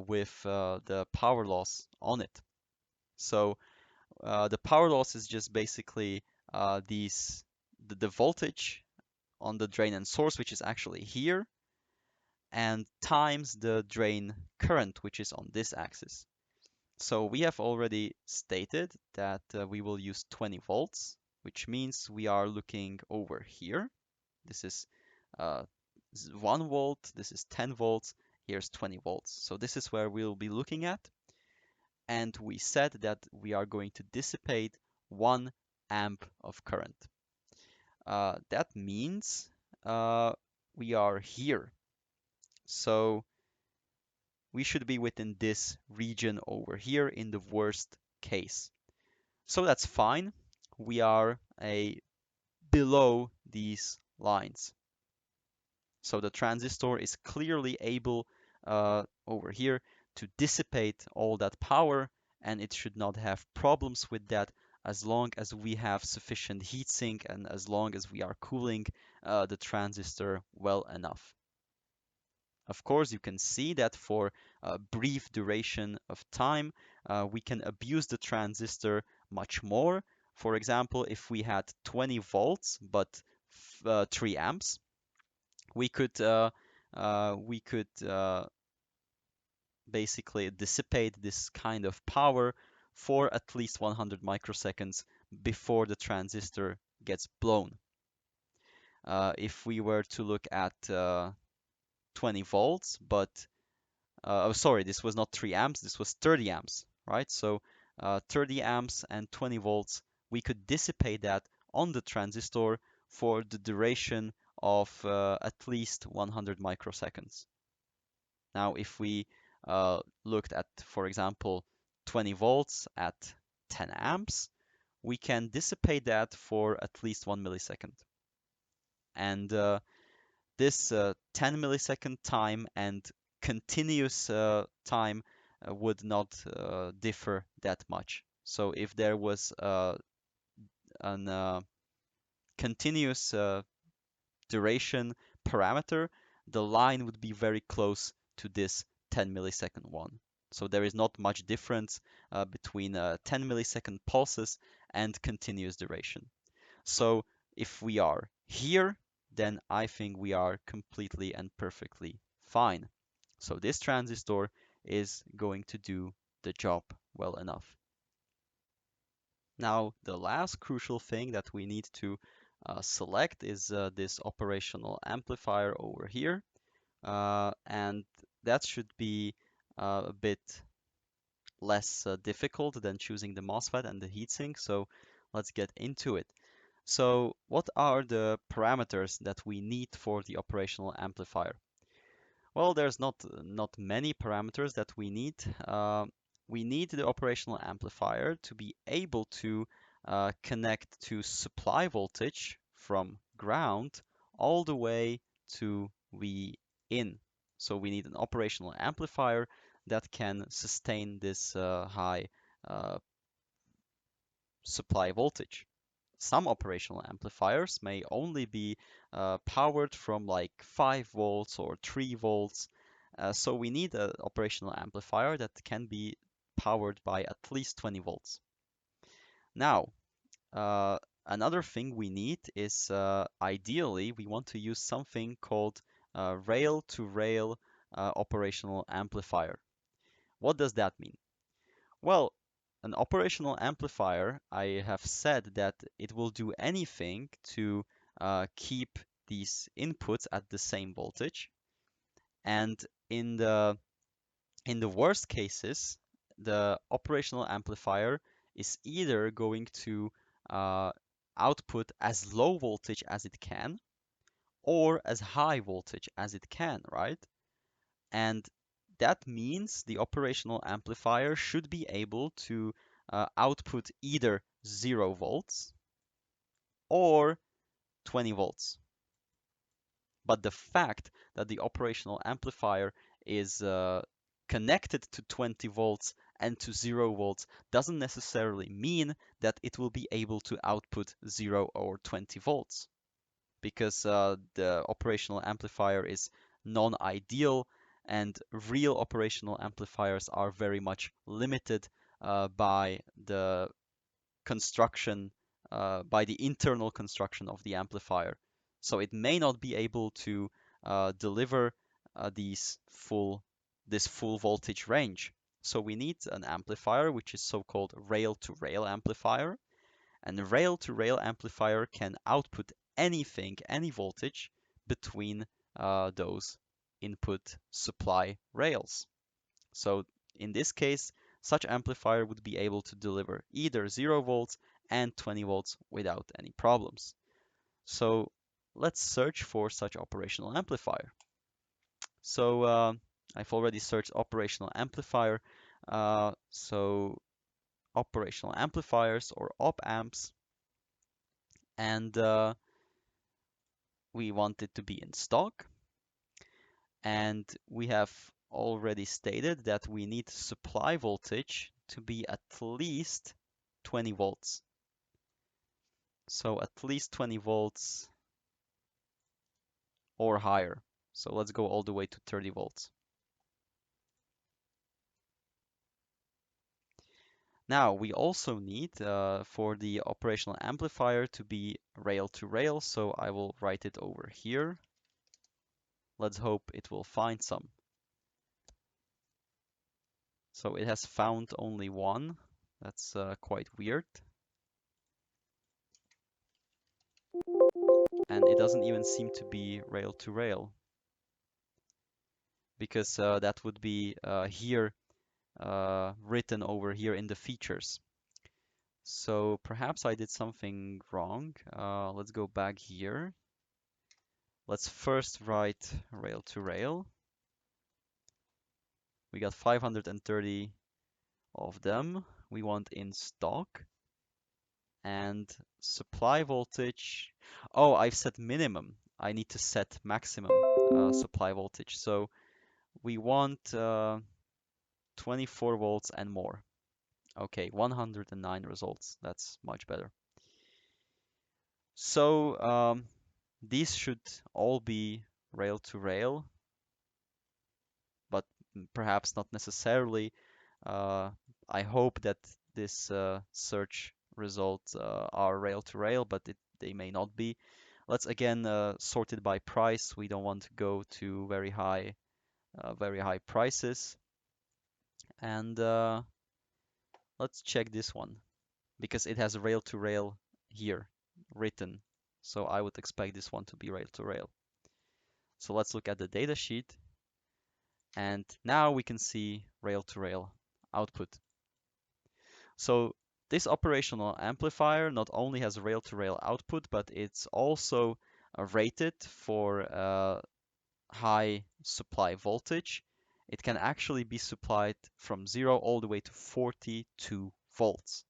with the power loss on it. So the power loss is just basically the voltage on the drain and source, which is actually here, and times the drain current, which is on this axis. So we have already stated that we will use 20 volts, which means we are looking over here. This is 1 volt, this is 10 volts, here's 20 volts. So this is where we'll be looking at. And we said that we are going to dissipate 1 amp of current. That means we are here. So we should be within this region over here in the worst case. So that's fine. We are below these lines. So the transistor is clearly able over here to dissipate all that power, and it should not have problems with that as long as we have sufficient heatsink and as long as we are cooling the transistor well enough. Of course, you can see that for a brief duration of time, we can abuse the transistor much more. For example, if we had 20 volts but 3 amps, we could basically dissipate this kind of power for at least 100 microseconds before the transistor gets blown. If we were to look at 20 volts, but oh, sorry, this was not 3 amps, this was 30 amps, right? So 30 amps and 20 volts, we could dissipate that on the transistor for the duration of at least 100 microseconds. Now, if we looked at, for example, 20 volts at 10 amps, we can dissipate that for at least 1 millisecond. And this 10 millisecond time and continuous time would not differ that much. So if there was an continuous duration parameter, the line would be very close to this 10 millisecond one. So there is not much difference between 10 millisecond pulses and continuous duration. So if we are here, then I think we are completely and perfectly fine. So this transistor is going to do the job well enough. Now, the last crucial thing that we need to select is this operational amplifier over here. And that should be a bit less difficult than choosing the MOSFET and the heatsink. So let's get into it. So what are the parameters that we need for the operational amplifier? Well, there's not many parameters that we need. We need the operational amplifier to be able to connect to supply voltage from ground all the way to V in. So we need an operational amplifier that can sustain this high uh, supply voltage. Some operational amplifiers may only be powered from like 5 volts or 3 volts. So we need an operational amplifier that can be powered by at least 20 volts. Now, another thing we need is ideally we want to use something called rail-to-rail operational amplifier. What does that mean? Well, an operational amplifier, I have said that it will do anything to keep these inputs at the same voltage. And in the worst cases, the operational amplifier is either going to uh, output as low voltage as it can or as high voltage as it can, right? And that means the operational amplifier should be able to output either 0 volts or 20 volts. But the fact that the operational amplifier is connected to 20 volts and to 0 volts doesn't necessarily mean that it will be able to output 0 or 20 volts, because the operational amplifier is non-ideal and real operational amplifiers are very much limited by the construction, by the internal construction of the amplifier. So it may not be able to deliver this full voltage range. So we need an amplifier which is so-called rail-to-rail amplifier, and the rail-to-rail amplifier can output anything, any voltage between those input supply rails. So in this case, such amplifier would be able to deliver either 0 volts and 20 volts without any problems. So let's search for such operational amplifier. So I've already searched operational amplifier. So operational amplifiers or op amps, and we want it to be in stock. And we have already stated that we need supply voltage to be at least 20 volts. So at least 20 volts or higher. So let's go all the way to 30 volts. Now we also need for the operational amplifier to be rail to rail, so I will write it over here. Let's hope it will find some. So it has found only one. That's quite weird. And it doesn't even seem to be rail to rail, because that would be here written over here in the features. So perhaps I did something wrong. Let's go back here. Let's first write rail to rail. We got 530 of them. We want in stock. And supply voltage. Oh, I've set minimum. I need to set maximum supply voltage. So we want 24 volts and more. Okay, 109 results. That's much better. So these should all be rail to rail, but perhaps not necessarily. I hope that this search results are rail to rail, but they may not be. Let's again sort it by price. We don't want to go to very high prices. And let's check this one, because it has rail to rail here written. So I would expect this one to be rail to rail. So let's look at the data sheet. And now we can see rail to rail output. So this operational amplifier not only has rail to rail output, but it's also rated for high supply voltage. It can actually be supplied from 0 all the way to 42 volts.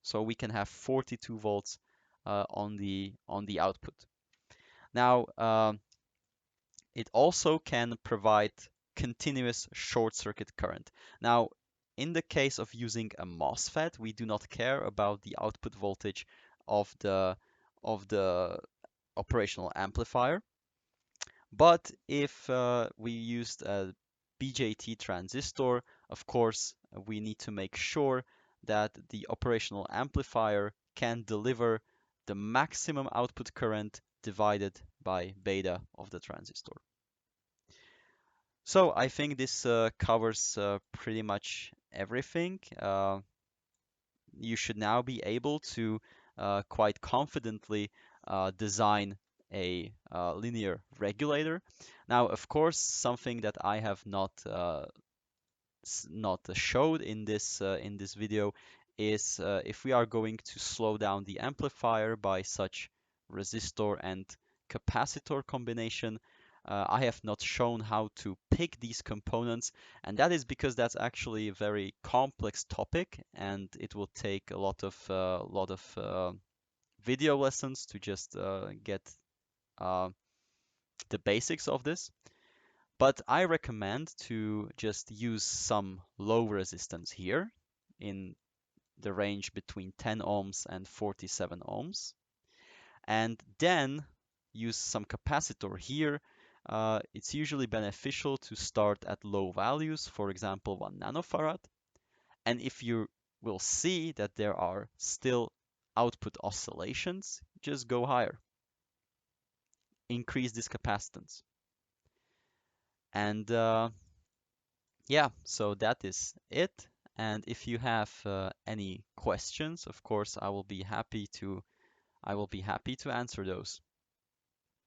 So we can have 42 volts on the output. Now it also can provide continuous short circuit current. Now in the case of using a MOSFET, we do not care about the output voltage of the operational amplifier. But if we used a BJT transistor, of course, we need to make sure that the operational amplifier can deliver the maximum output current divided by beta of the transistor. So I think this covers pretty much everything. You should now be able to quite confidently design a linear regulator. Now, of course, something that I have not showed in this video is if we are going to slow down the amplifier by such resistor and capacitor combination. I have not shown how to pick these components, and that is because that's actually a very complex topic, and it will take a lot of video lessons to just get uh, the basics of this. But I recommend to just use some low resistance here in the range between 10 ohms and 47 ohms, and then use some capacitor here. It's usually beneficial to start at low values, for example, 1 nanofarad. And if you will see that there are still output oscillations, just go higher. Increase this capacitance. And yeah, so that is it. And if you have any questions, of course, I will be happy to answer those.